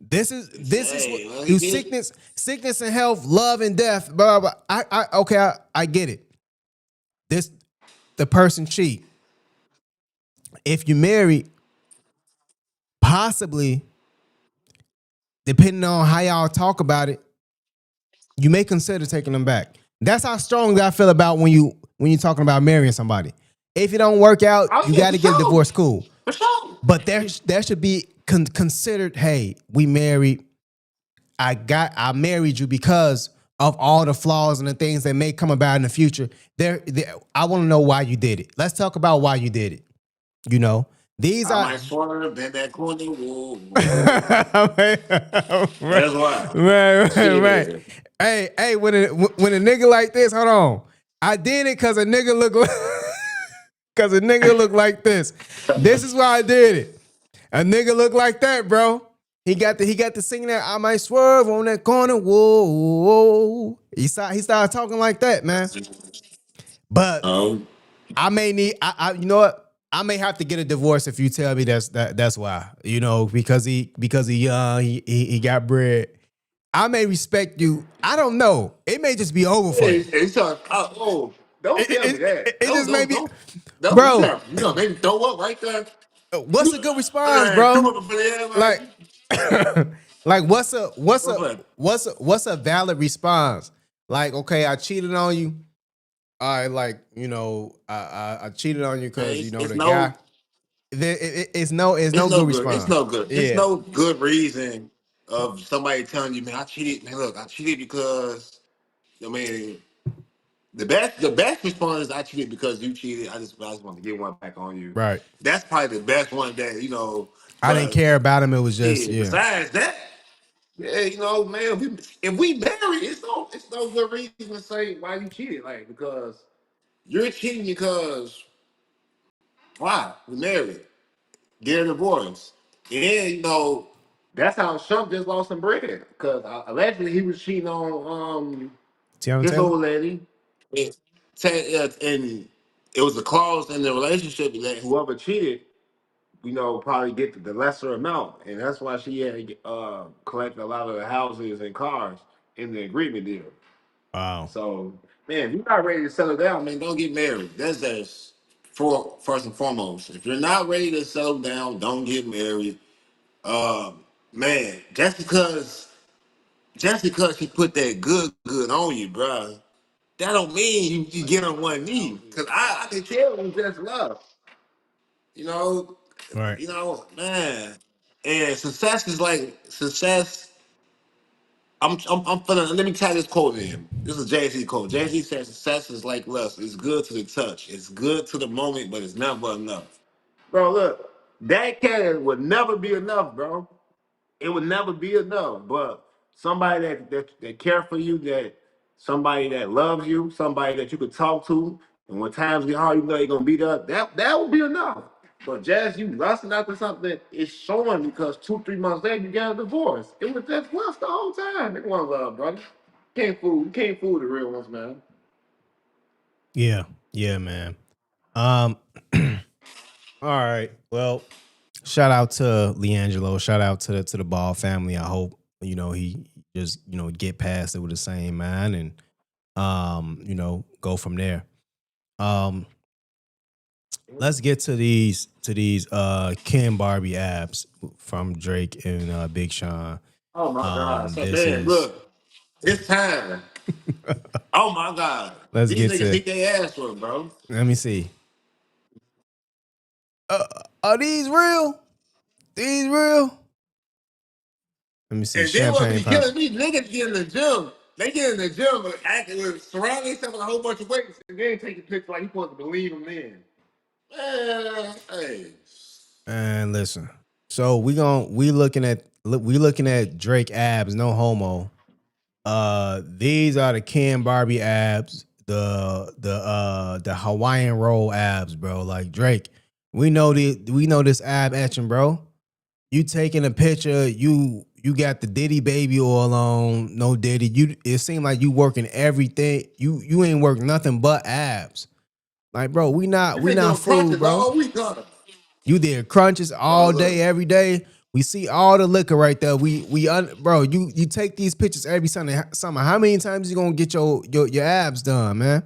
This is what through sickness and health, love and death, blah, blah, blah. I get it. The person cheat. If you married, possibly, depending on how y'all talk about it, you may consider taking them back. That's how strongly I feel about when you're talking about marrying somebody. If it don't work out, you got to get a divorce, cool. For sure. But there should be considered, hey, we married. I married you because of all the flaws and the things that may come about in the future. I want to know why you did it. Let's talk about why you did it. These I are might swerve in that corner. Whoa. right, That's why. right. Hey, when a nigga like this, hold on. I did it because a nigga look like this. This is why I did it. A nigga look like that, bro. He got to sing that I might swerve on that corner. Whoa, whoa. He started talking like that, man. But I may need you know what? I may have to get a divorce if you tell me that's why. Because he young, he got bread. I may respect you. I don't know. It may just be over for you. Don't tell me that. It just may be. That was bro. terrible. You know, they throw up right there. What's a good response, Man, threw bro? up for the air, Like, man. like But what's a valid response? Like, okay, I cheated on you. I like, I cheated on you man, because it's the guy. no, It's it's no no good good. It's response. no good. It's Yeah, no good reason of somebody telling you, man, I cheated. Man, look, I cheated because I mean, the best response is I cheated because you cheated. I just want to get one back on you. right. That's probably the best one that I didn't But care about him. It was just yeah, yeah, besides that, yeah, man, if we married, it's no good reason to say why you cheated. Like because you're cheating because why we married, get a divorce, and then that's how Trump just lost some bread because allegedly he was cheating on Tiana his Taylor. old lady. And, and it was a clause in the relationship that whoever cheated, probably get the lesser amount, and that's why she had to collect a lot of the houses and cars in the agreement deal. Wow. So, man, if you're not ready to settle down, man, don't get married. That's for first and foremost. If you're not ready to settle down, don't get married. Man, just because she put that good on you, bruh, that don't mean you get on one knee. Cause I can tell you just love. You know, Right. man. And success is like success. I'm feeling. Let me tell this quote in. This is a Jay-Z quote. Jay-Z says success is like lust. It's good to the touch. It's good to the moment, but it's never enough. Bro, look, that cannon would never be enough, bro. It would never be enough. But somebody that care for you, that somebody that loves you, somebody that you could talk to, and when times get hard, you know you're gonna be there. That would be enough. But just you lusting after something is showing because 2-3 months later you got a divorce. It was just lust the whole time. It wasn't love, brother. You can't fool the real ones, man. Yeah. Yeah, man. Um. All right. Well, shout out to LiAngelo. Shout out to the Ball family. I hope he just get past it with the same man and go from there. Um. Let's get to these Ken Barbie abs from Drake and Big Sean. Oh my God. So This man, is. look, it's time. Oh my God. Let's These get niggas to. hit their ass for it, bro. Let me see. Are these real? These real? Let me see. And then what Champagne be pop. killing me, niggas get in the gym. They get in the gym but acting with surrounding themselves with a whole bunch of weights and then take a picture like you supposed to believe them in. Man, hey. And listen. So we looking at Drake abs, no homo. These are the Ken Barbie abs, the Hawaiian roll abs, bro. Like Drake, we know this ab etching, bro. You taking a picture, you got the Diddy baby oil on, no Diddy. It seemed like you working everything. You ain't working nothing but abs. Like, bro, You we been not doing fooled, crunches bro. all week, huh? You did crunches Bro, all day, look. every day. We see all the liquor right there. Bro, you take these pictures every Sunday. Summer. How many times you gonna get your abs done, man?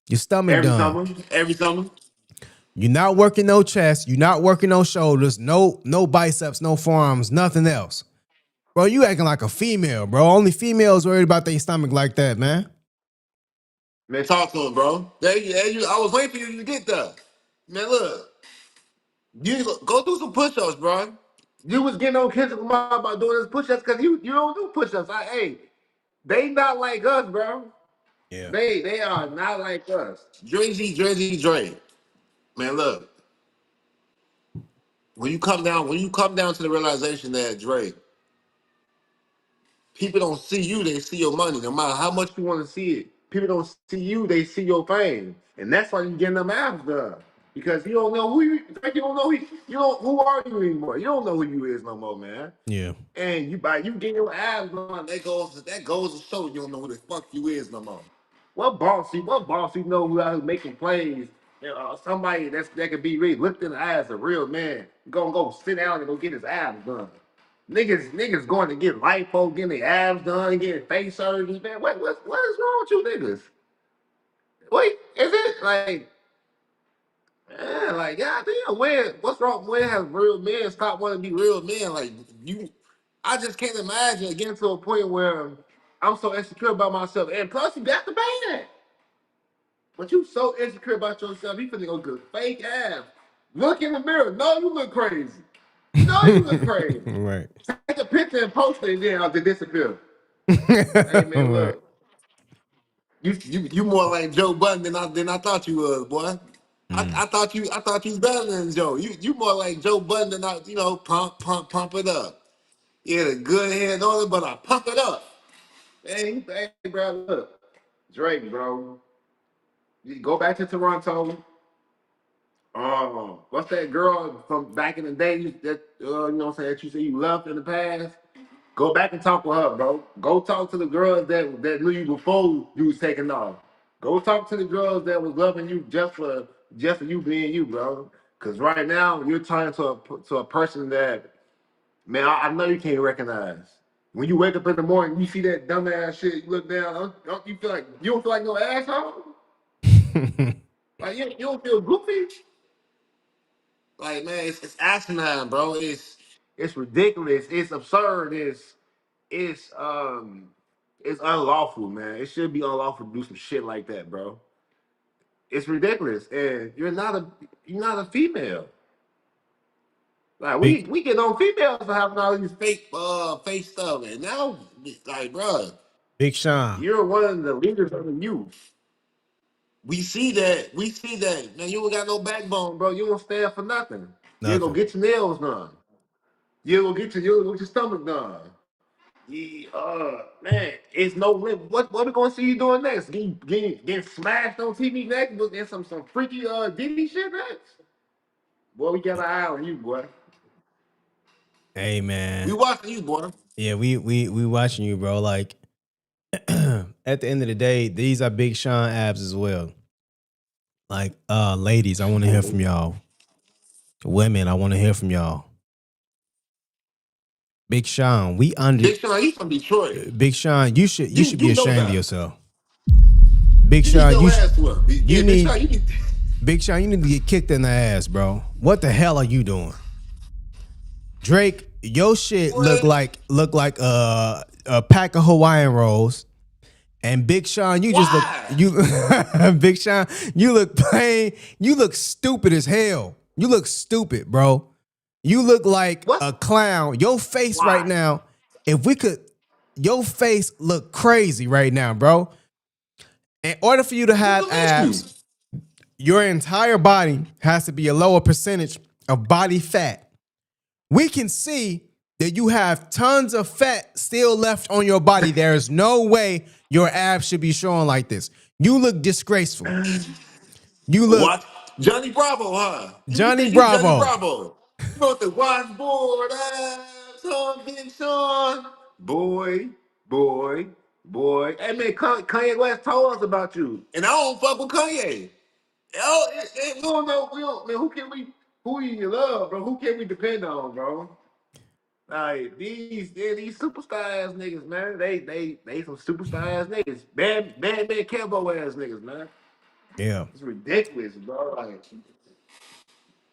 Your stomach Every done. summer. Every summer. You're not working no chest. You're not working no shoulders. No biceps. No forearms. Nothing else, bro. You acting like a female, bro. Only females worried about their stomach like that, man. Man, talk to him, bro. I was waiting for you to get there. Man, look. You go do some push-ups, bro. You was getting on Kendrick Lamar about doing his push-ups because you don't do push-ups. Hey, they not like us, bro. Yeah. They are not like us. Dre. Man, look, when you come down to the realization that Drake, people don't see you, they see your money. No matter how much you want to see it, people don't see you, they see your fame. And that's why you getting them abs done. Because you don't know like you don't know who are you anymore. You don't know who you is no more, man. Yeah. And you getting your abs done, that goes to show you don't know who the fuck you is no more. What boss you know who out here making plays? Somebody that could be really looked in the eyes a real man. Gonna go sit down and go get his abs done. Niggas going to get lipo, getting their abs done, getting face surgery, man. What is wrong with you niggas? Wait, is it like Man, like, goddamn, what's wrong? When has real men stop wanting to be real men? Like, you, I just can't imagine getting to a point where I'm so insecure about myself. And plus, you got the band. But you so insecure about yourself, you finna go get fake ass. Look in the mirror. No, you look crazy. No, you look crazy. Right. Take a picture and post it, and then I'll disappear. Hey man, Right. look, you more like Joe Budden than I thought you was, boy. I thought you was better than Joe. You more like Joe Budden than pump it up. You had a good head on it, but I pump it up. Man, hey, bro, look, Drake, bro. You go back to Toronto. What's that girl from back in the day that you know what I'm saying, that you said you loved in the past? Go back and talk with her, bro. Go talk to the girls that knew you before you was taking off. Go talk to the girls that was loving you just for you being you, bro. Cause right now you're turning to a person that, man, I know you can't recognize. When you wake up in the morning, you see that dumbass shit. You look down. Don't you feel like you don't feel like no asshole? Like you don't feel goofy? Like, man, it's asinine, bro. It's ridiculous. It's absurd. It's unlawful, man. It should be unlawful to do some shit like that, bro. It's ridiculous, and you're not a female. Like we Big we get on females for having all these fake stuff, and now like, bro, Big Sean. you're one of the leaders of the youth. We see that. We see that. Man, you ain't got no backbone, bro. You don't stand for nothing. You ain't gonna Nothing. get your nails done. You ain't gonna get your stomach done. Yeah, man, it's no limit. What we gonna see you doing next? Getting smashed on TV next, but in some freaky Diddy shit next? Boy, we got an eye on you, boy. Hey We man. watching you, boy. Yeah, we watching you, bro. Like at the end of the day, these are Big Sean abs as well. Like, ladies, I want to hear from y'all. Women, I want to hear from y'all. Big Sean, we under Big Sean, you from Detroit. Big Sean, you You should be you know ashamed of better. yourself. Big You need Sean, your ass whooped. you Yeah, Big need Sean, you need. Big Sean, you need to get kicked in the ass, bro. What the hell are you doing? Drake, your shit What? look like a pack of Hawaiian rolls. And Big Sean, you just look Why? you Big Sean, you look plain, you look stupid as hell. You look stupid, bro. You look like What? a clown. Your face right Why? now, if we could, your face look crazy right now, bro. In order for you to What's have the issue? abs, your entire body has to be a lower percentage of body fat. We can see that you have tons of fat still left on your body. There is no way your abs should be showing like this. You look disgraceful. You look What? Johnny Bravo, huh? You Johnny think you Johnny Bravo. Bravo? You want the washboard ass, huh, Big Sean? Boy, boy, boy. Hey man, Kanye West told us about you, and I don't fuck with Kanye. Oh, we don't know. We don't. Man, who you love, bro? Who can we depend on, bro? Like these superstar ass niggas, man. They some superstar ass niggas. Bad man Cambo ass niggas, man. Yeah. It's ridiculous, bro. Like,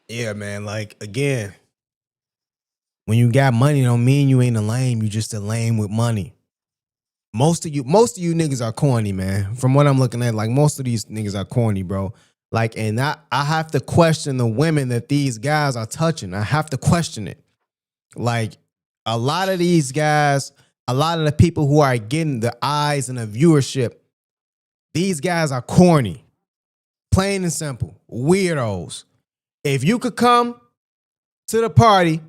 Yeah, man. Like, again, when you got money, don't mean you ain't a lame. You just a lame with money. Most of you niggas are corny, man. From what I'm looking at, like most of these niggas are corny, bro. Like, and I have to question the women that these guys are touching. I have to question it. Like, a lot of these guys, a lot of the people who are getting the eyes and the viewership, these guys are corny. Plain and simple. Weirdos. If you could come to the party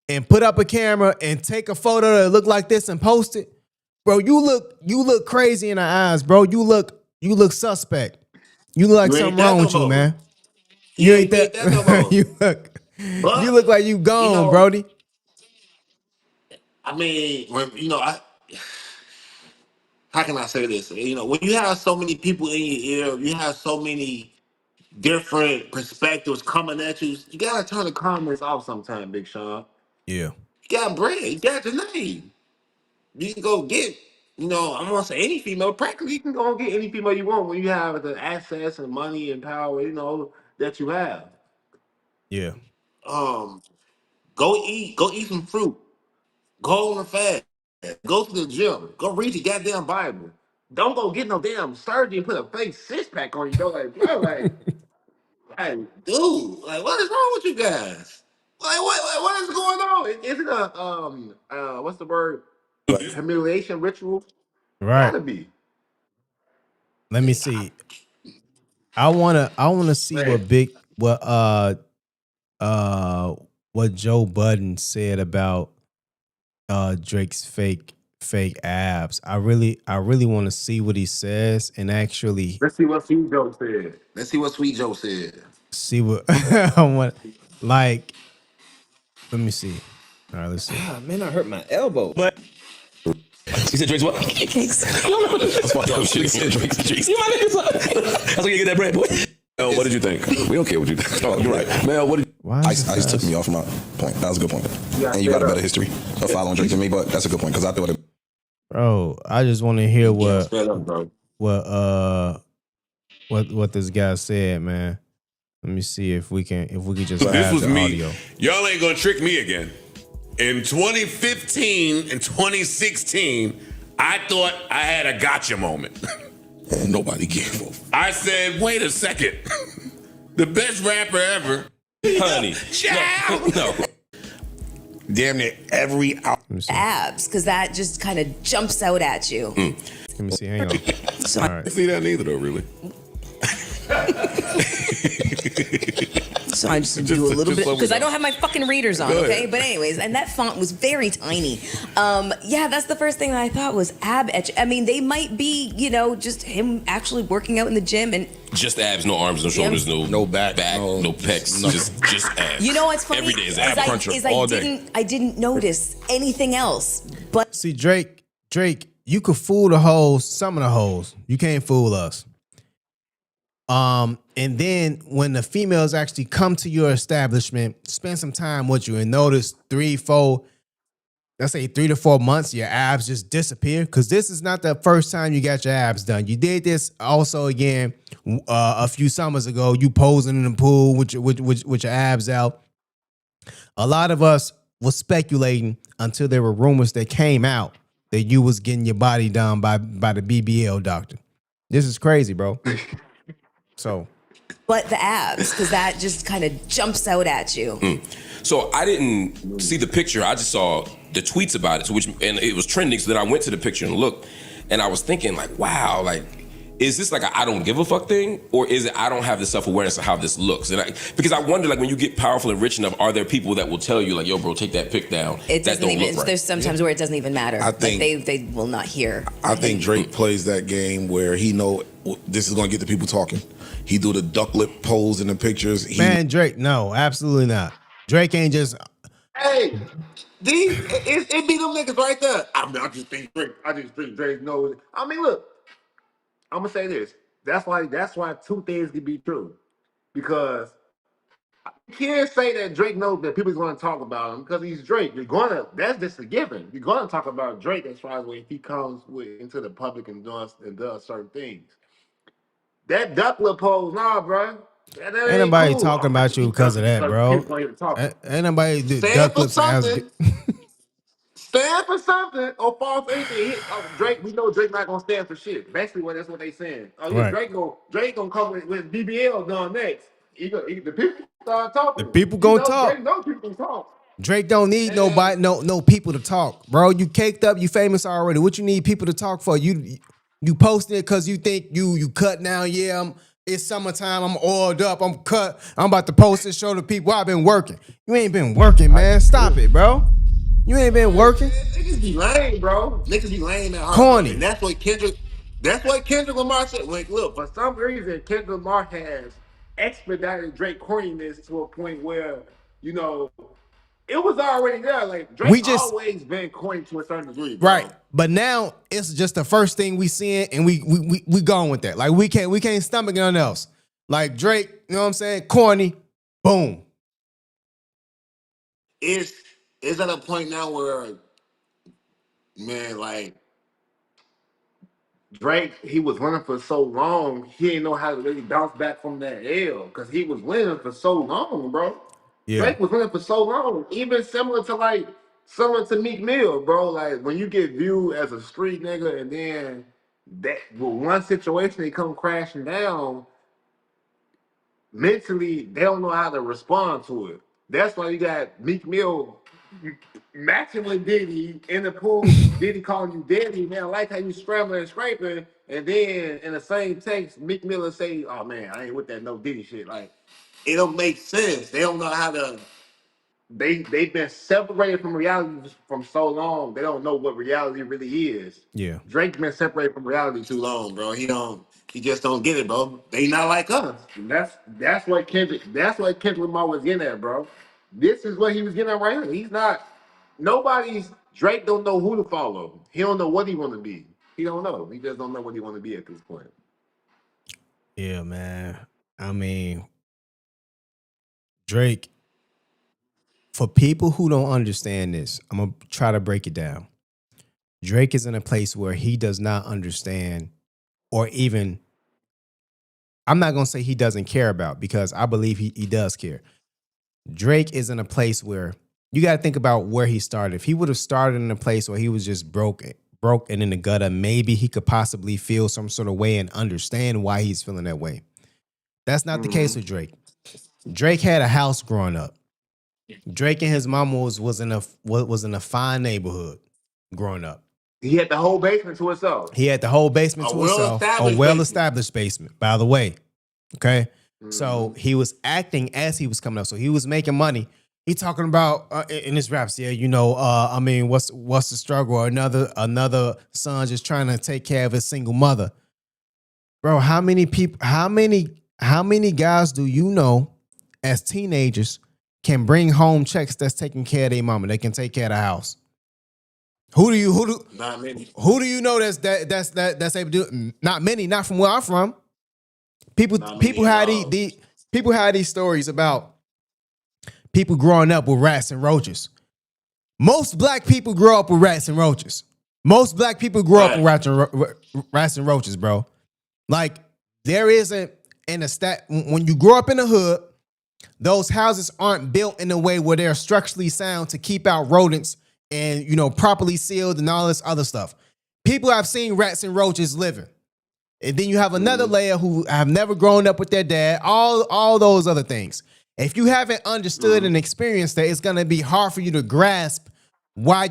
and put up a camera and take a photo that look like this and post it, bro, you look crazy in the eyes, bro. You look suspect. You look like you ain't something that wrong no with you, more. man. You ain't You ain't that no that. more. You But look like you you gone, know, Brody. I mean, how can I say this? You know, when you have so many people in your ear, you have so many different perspectives coming at you. You gotta turn the comments off sometime, Big Sean. Yeah. You got bread. You got your name. You can go get. I'm gonna say any female. Practically, you can go and get any female you want when you have the access and money and power. that you have. Yeah. Go eat some fruit. Go on a fast. Go to the gym. Go read your goddamn Bible. Don't go get no damn surgery and put a fake six pack on you. Though, like, bro, dude, like, what is wrong with you guys? Like, what is going on? Is it a what's the word? Humiliation ritual? Right. Gotta be. Let me see. I wanna see Man, what Joe Budden said about Drake's fake abs. I really want to see what he says and actually let's see what Sweet Joe said. Let's see what Sweet Joe said. see what I want. Like, let me see. All right, let's see. Man, I hurt my elbow. But he said Drake's what? Cakes. That's fucked up shit. He said Drake's cheeks. You my nigga. That's where you get that bread, boy. Mel, what did you think? We don't care what you think. Oh, you're right. Mel, what did you... Ice took me off my point. That was a good point. Yeah, and you got a better history of following Drake than me, but that's a good point because I thought it. Bro, I just want to hear what Up, bro. what this guy said, man. Let me see if we can just But this have was the me. audio. Y'all ain't gonna trick me again. In 2015 and 2016, I thought I had a gotcha moment. And nobody gave up. I said, wait a second. The best rapper ever. Honey. Child. No. Damn near every abs, because that just kind of jumps out at you. Let me see. Hang on. So All right. I see that neither though, really. So I just do a little bit because I don't have my fucking readers on, okay? But anyways, and that font was very tiny. Yeah, that's the first thing that I thought was ab etch. I mean, they might be, just him actually working out in the gym and Just abs, no arms, no shoulders, no back, no pecs, just abs. you know what's funny? Every day is ab cruncher is all day. I didn't notice anything else. But See, Drake, you could fool the hoes, some of the hoes. You can't fool us. And then when the females actually come to your establishment, spend some time with you and notice 3 to 4 months, your abs just disappear. Cause this is not the first time you got your abs done. You did this also again a few summers ago. You posing in the pool with your abs out. A lot of us was speculating until there were rumors that came out that you was getting your body done by the BBL doctor. This is crazy, bro. But the abs, because that just kind of jumps out at you. So I didn't see the picture. I just saw the tweets about it, and it was trending. So then I went to the picture and looked, and I was thinking, like, wow, like, is this like a I don't give a fuck thing, or is it I don't have the self awareness of how this looks? And because I wonder, like, when you get powerful and rich enough, are there people that will tell you, like, yo, bro, take that pic down? It that doesn't don't even. look right. There's sometimes where it doesn't even matter. I think they will not hear. I think Drake plays that game where he know this is gonna get the people talking. He do the duck lip pose in the pictures. Man, Drake, no, absolutely not. Drake ain't just. Hey, it be them niggas right there. I just think Drake knows. I mean, look, I'm gonna say this. That's why 2 things can be true. Because you can't say that Drake knows that people's gonna talk about him because he's Drake. That's just a given. You're gonna talk about Drake as far as when he comes into the public and does certain things. That ducklet pose, nah, bro. That Ain't ain't nobody cool. talking about you because of that, bro. Ain't nobody duck lips ass. Stand for something or fall for anything. Drake, we know Drake not gonna stand for shit. Basically, that's what they saying. Oh yeah, Right. Drake gonna come with BBL done next. The people start talking. The people gonna talk. Drake know people talk. Drake don't need nobody, no people to talk, bro. You caked up, you famous already. What you need people to talk for? You posting it because you think you cut now. Yeah, it's summertime. I'm oiled up. I'm cut. I'm about to post and show the people I've been working. You ain't been working, man. Stop it, bro. You ain't been working. Niggas be lame, bro. Niggas be lame at heart. Corny. And that's what Kendrick Lamar said. Like, look, for some reason, Kendrick Lamar has expedited Drake corniness to a point where, it was already there. Like, Drake always been corny to a certain degree, bro. Right. But now it's just the first thing we seeing, and we going with that. Like, we can't stomach nothing else. Like Drake, you know what I'm saying? Corny, boom. It's at a point now where, man, like, Drake, he was winning for so long, he didn't know how to really bounce back from that L because he was winning for so long, bro. Yeah. Drake was winning for so long, even similar to Meek Mill, bro. Like when you get viewed as a street nigga and then that with one situation they come crashing down, mentally they don't know how to respond to it. That's why you got Meek Mill matching with Diddy in the pool. Diddy calling you daddy, man. I like how you scrambling and scraping. And then in the same text, Meek Miller say, "Oh man, I ain't with that no Diddy shit." Like it don't make sense. They don't know how to. They've been separated from reality from so long. They don't know what reality really is. Yeah. Drake's been separated from reality too long, bro. He don't. He just don't get it, bro. They not like us. And that's what Kendrick. That's what Kendrick Lamar was getting at, bro. This is what he was getting at right here. He's not. Nobody's Drake don't know who to follow. He don't know what he want to be. He don't know. He just don't know what he want to be at this point. Yeah, man. I mean, Drake, for people who don't understand this, I'm going to try to break it down. Drake is in a place where he does not understand, or even, I'm not going to say he doesn't care about, because I believe he does care. Drake is in a place where you got to think about where he started. If he would have started in a place where he was just broke and in the gutter, maybe he could possibly feel some sort of way and understand why he's feeling that way. That's not the case with Drake. Drake had a house growing up. Drake and his mama was in a fine neighborhood growing up. He had the whole basement to himself. He had the whole basement to himself. A well-established basement, by the way. Okay? So he was acting as he was coming up. So he was making money. He talking about in his raps, yeah, you know, I mean, what's the struggle? Another son just trying to take care of his single mother. Bro, how many guys do you know as teenagers can bring home checks that's taking care of their mama? They can take care of the house. Not many. Who do you know that's able to do it? Not many, not from where I'm from. People had these stories about people growing up with rats and roaches. Most black people grow up with rats and roaches. Most black people grow up with rats and roaches, bro. Like, there isn't in a stat when you grow up in the hood, those houses aren't built in a way where they're structurally sound to keep out rodents and, you know, properly sealed and all this other stuff. People have seen rats and roaches living. And then you have another layer who have never grown up with their dad, all those other things. If you haven't understood and experienced that, it's going to be hard for you to grasp why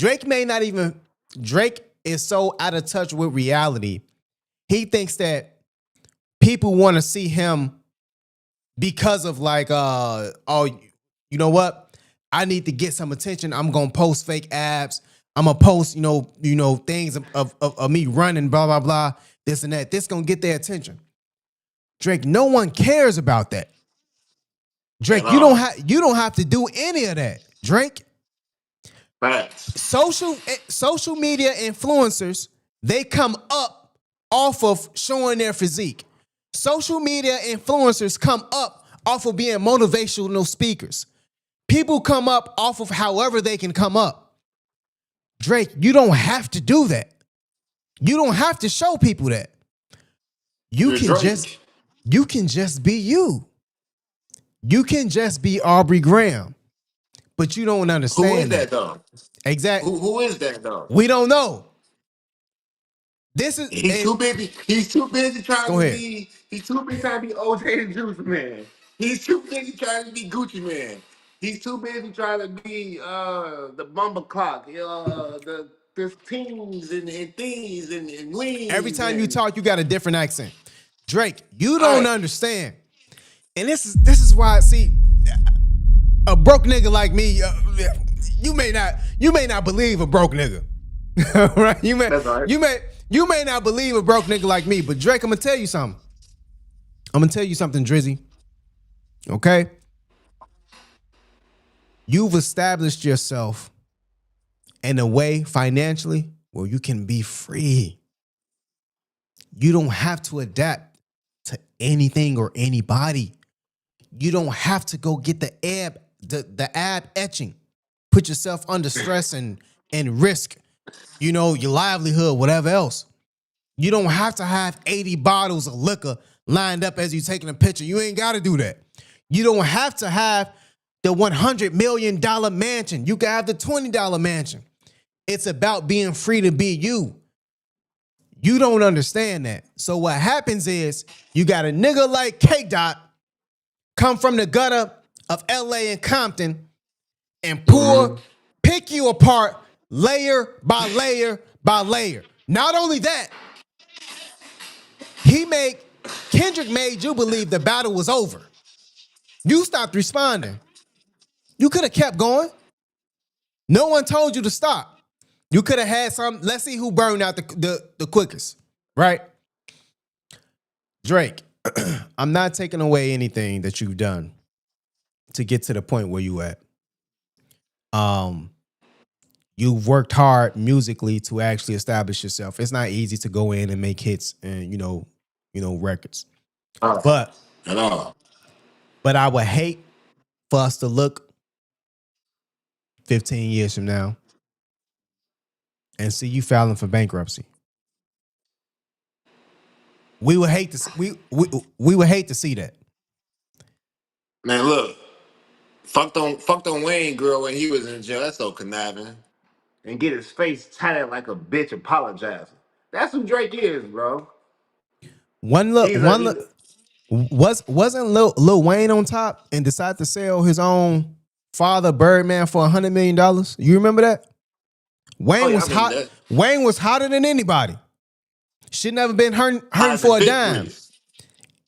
Drake is so out of touch with reality. He thinks that people want to see him because of like, oh, you know what? I need to get some attention. I'm going to post fake abs. I'm going to post, you know, things of me running, blah, blah, blah, this and that. This going to get their attention. Drake, no one cares about that. Drake, you don't have to do any of that. Drake, social media influencers, they come up off of showing their physique. Social media influencers come up off of being motivational speakers. People come up off of however they can come up. Drake, you don't have to do that. You don't have to show people that. You can just be you. You can just be Aubrey Graham. But you don't understand. Who is that though? Exactly. Who is that though? We don't know. He's too busy. He's too busy trying to be. He's too busy trying to be OJ the Juice Man. He's too busy trying to be Gucci Man. He's too busy trying to be the Bumble Clock. The teens and thieves and wings. Every time you talk, you got a different accent. Drake, you don't understand. And this is why, see, a broke nigga like me, you may not believe a broke nigga. Right? You may not believe a broke nigga like me, but Drake, I'm gonna tell you something. Drizzy. Okay? You've established yourself in a way financially where you can be free. You don't have to adapt to anything or anybody. You don't have to go get the ab etching, put yourself under stress and risk, you know, your livelihood, whatever else. You don't have to have 80 bottles of liquor lined up as you taking a picture. You ain't got to do that. You don't have to have the $100 million mansion. You can have the $20 mansion. It's about being free to be you. You don't understand that. So what happens is you got a nigga like K-Dot come from the gutter of LA and Compton and pick you apart layer by layer by layer. Not only that, Kendrick made you believe the battle was over. You stopped responding. You could have kept going. No one told you to stop. You could have had some. Let's see who burned out the quickest, right? Drake, I'm not taking away anything that you've done to get to the point where you at. You've worked hard musically to actually establish yourself. It's not easy to go in and make hits and records. But I would hate for us to look 15 years from now and see you filing for bankruptcy. We would hate to we would hate to see that. Man, look, fucked on Wayne girl when he was in jail. That's so conniving. And get his face tatted like a bitch apologizing. That's who Drake is, bro. Wasn't Lil Wayne on top and decided to sell his own father Birdman for $100 million? You remember that? Wayne was hot. That. Wayne was hotter than anybody. Should never been hurting for a dime.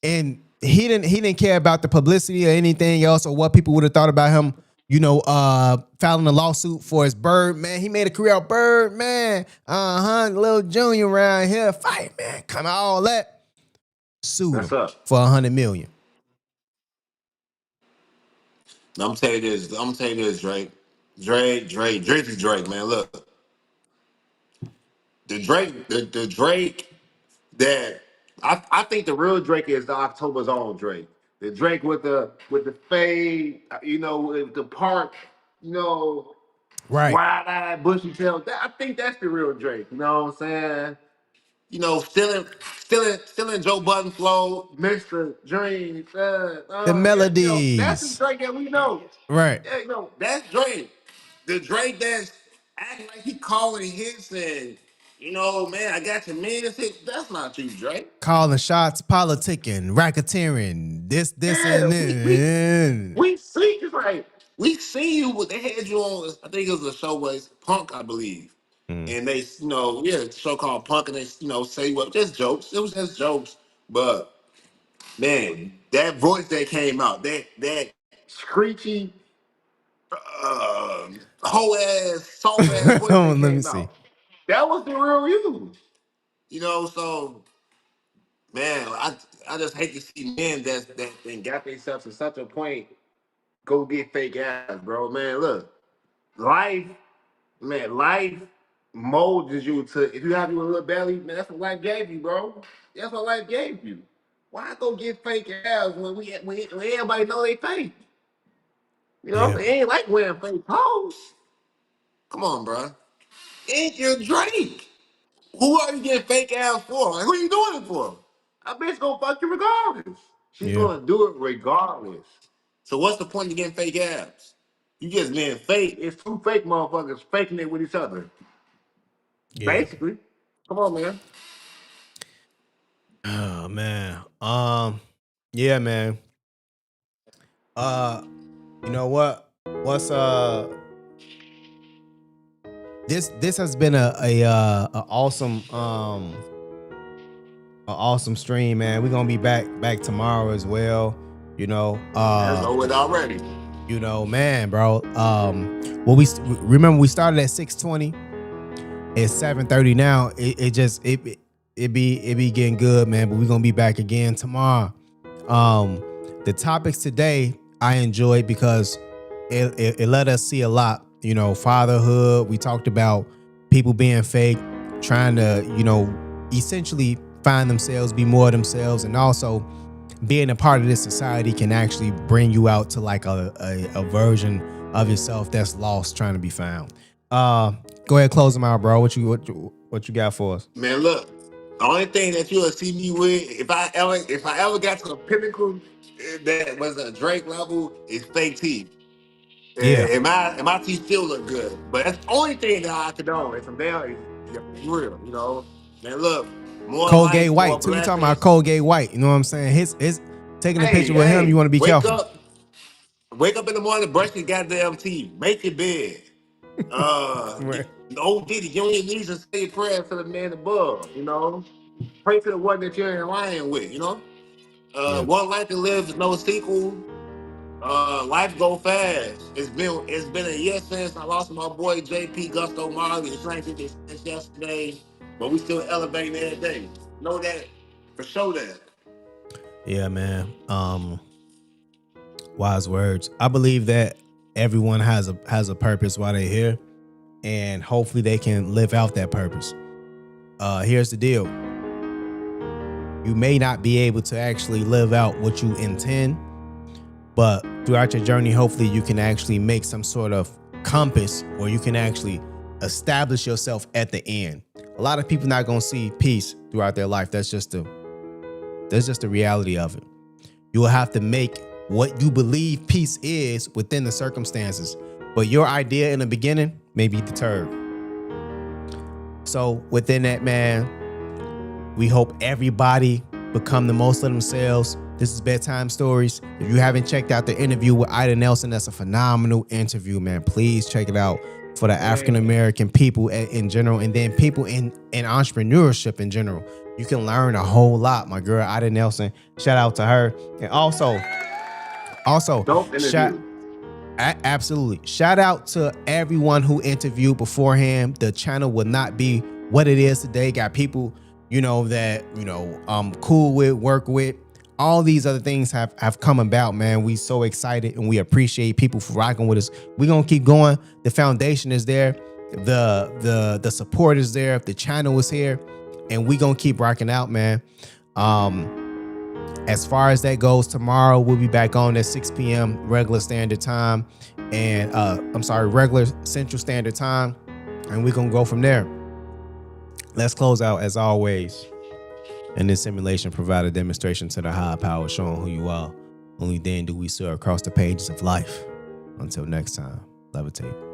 And he didn't care about the publicity or anything else or what people would have thought about him. Filing a lawsuit for his Birdman. He made a career out Birdman. Lil Junior around here. Fight, man. Come on, all that. Sued him for $100 million. I'm gonna tell you this, Drake. Drake is Drake, man. Look. The Drake that I think the real Drake is the October's own Drake. The Drake with the fade, with the park, right, wide-eyed, bushy tail. I think that's the real Drake. You know what I'm saying? Still in Joe Budden flow, Mr. Dream. The melodies. That's the Drake that we know. Right. Yeah, that's Drake. The Drake that's acting like he calling hits and man, I got your man's hit. That's not you, Drake. Calling shots, politicking, racketeering, this and this. We see you, right? We see you. They had you on. I think it was a show was Punk, I believe. And they, a show called Punk, and they, say what? Just jokes. It was just jokes. But man, that voice that came out, that screechy, whole ass, soft ass voice that came out. That was the real you. So man, I just hate to see men that got themselves to such a point go get fake ass, bro. Man, look, life molds you to. If you have a little belly, man, that's what life gave you, bro. That's what life gave you. Why go get fake ass when everybody know they fake? They ain't like wearing fake clothes. Come on, bro. Ain't your Drake? Who are you getting fake ass for? Like, who you doing it for? I bitch gonna fuck you regardless. She's gonna do it regardless. So what's the point of getting fake abs? You just being fake. It's two fake motherfuckers faking it with each other. Yeah. Basically. Come on, man. Oh man. Yeah, man. You know what? What's this has been a awesome stream, man. We're gonna be back tomorrow as well. That's over already. Man, bro. We started at 6:20. It's 7:30 now. It be getting good, man. But we're gonna be back again tomorrow. The topics today I enjoyed because it let us see a lot. Fatherhood. We talked about people being fake, trying to, essentially find themselves, be more themselves, and also being a part of this society can actually bring you out to like a version of yourself that's lost, trying to be found. Go ahead, close them out, bro. What you got for us? Man, look, The only thing that you'll see me with, if I ever got to a pinnacle that was a Drake level, is fake teeth. Yeah. And my teeth still look good. But that's the only thing that I condone. If I'm there, it's real, you know. Man, look, more Colgate life, more White too. You talking about blessings. Colgate White? You know what I'm saying? His taking a picture with him. Hey, You want to be wake careful. up in the morning, brush your goddamn teeth, make your bed. Right. Old Diddy, you don't even need to say prayers to the man above, you know. Pray to the one that you're in line with, you know. Yeah. One life to live is no sequel. Life go fast. It's been a year since I lost my boy JP Gusto Marley and Frank did since yesterday, but we still elevating every day. Know that for sure that. Yeah, man. Wise words. I believe that everyone has a purpose while they're here, and hopefully they can live out that purpose. Here's the deal. You may not be able to actually live out what you intend, but throughout your journey, hopefully you can actually make some sort of compass, or you can actually establish yourself at the end. A lot of people not gonna see peace throughout their life. That's just the reality of it. You will have to make what you believe peace is within the circumstances, but your idea in the beginning may be deterred. So within that, man, we hope everybody become the most of themselves. This is Bedtime Stories. If you haven't checked out the interview with Ida Nelson, that's a phenomenal interview, man. Please check it out for the African-American people in general, and then people in entrepreneurship in general. You can learn a whole lot. My girl, Ida Nelson, shout out to her. And also, absolutely. Shout out to everyone who interviewed beforehand. The channel would not be what it is today. Got people, that, cool with, work with. All these other things have come about, man. We so excited and we appreciate people for rocking with us. We're going to keep going. The foundation is there. The support is there. The channel is here. And we going to keep rocking out, man. As far as that goes, tomorrow we'll be back on at 6 p.m. regular standard time. And regular Central Standard Time. And we're going to go from there. Let's close out as always. And this simulation provide a demonstration to the higher power showing who you are. Only then do we soar across the pages of life. Until next time, levitate.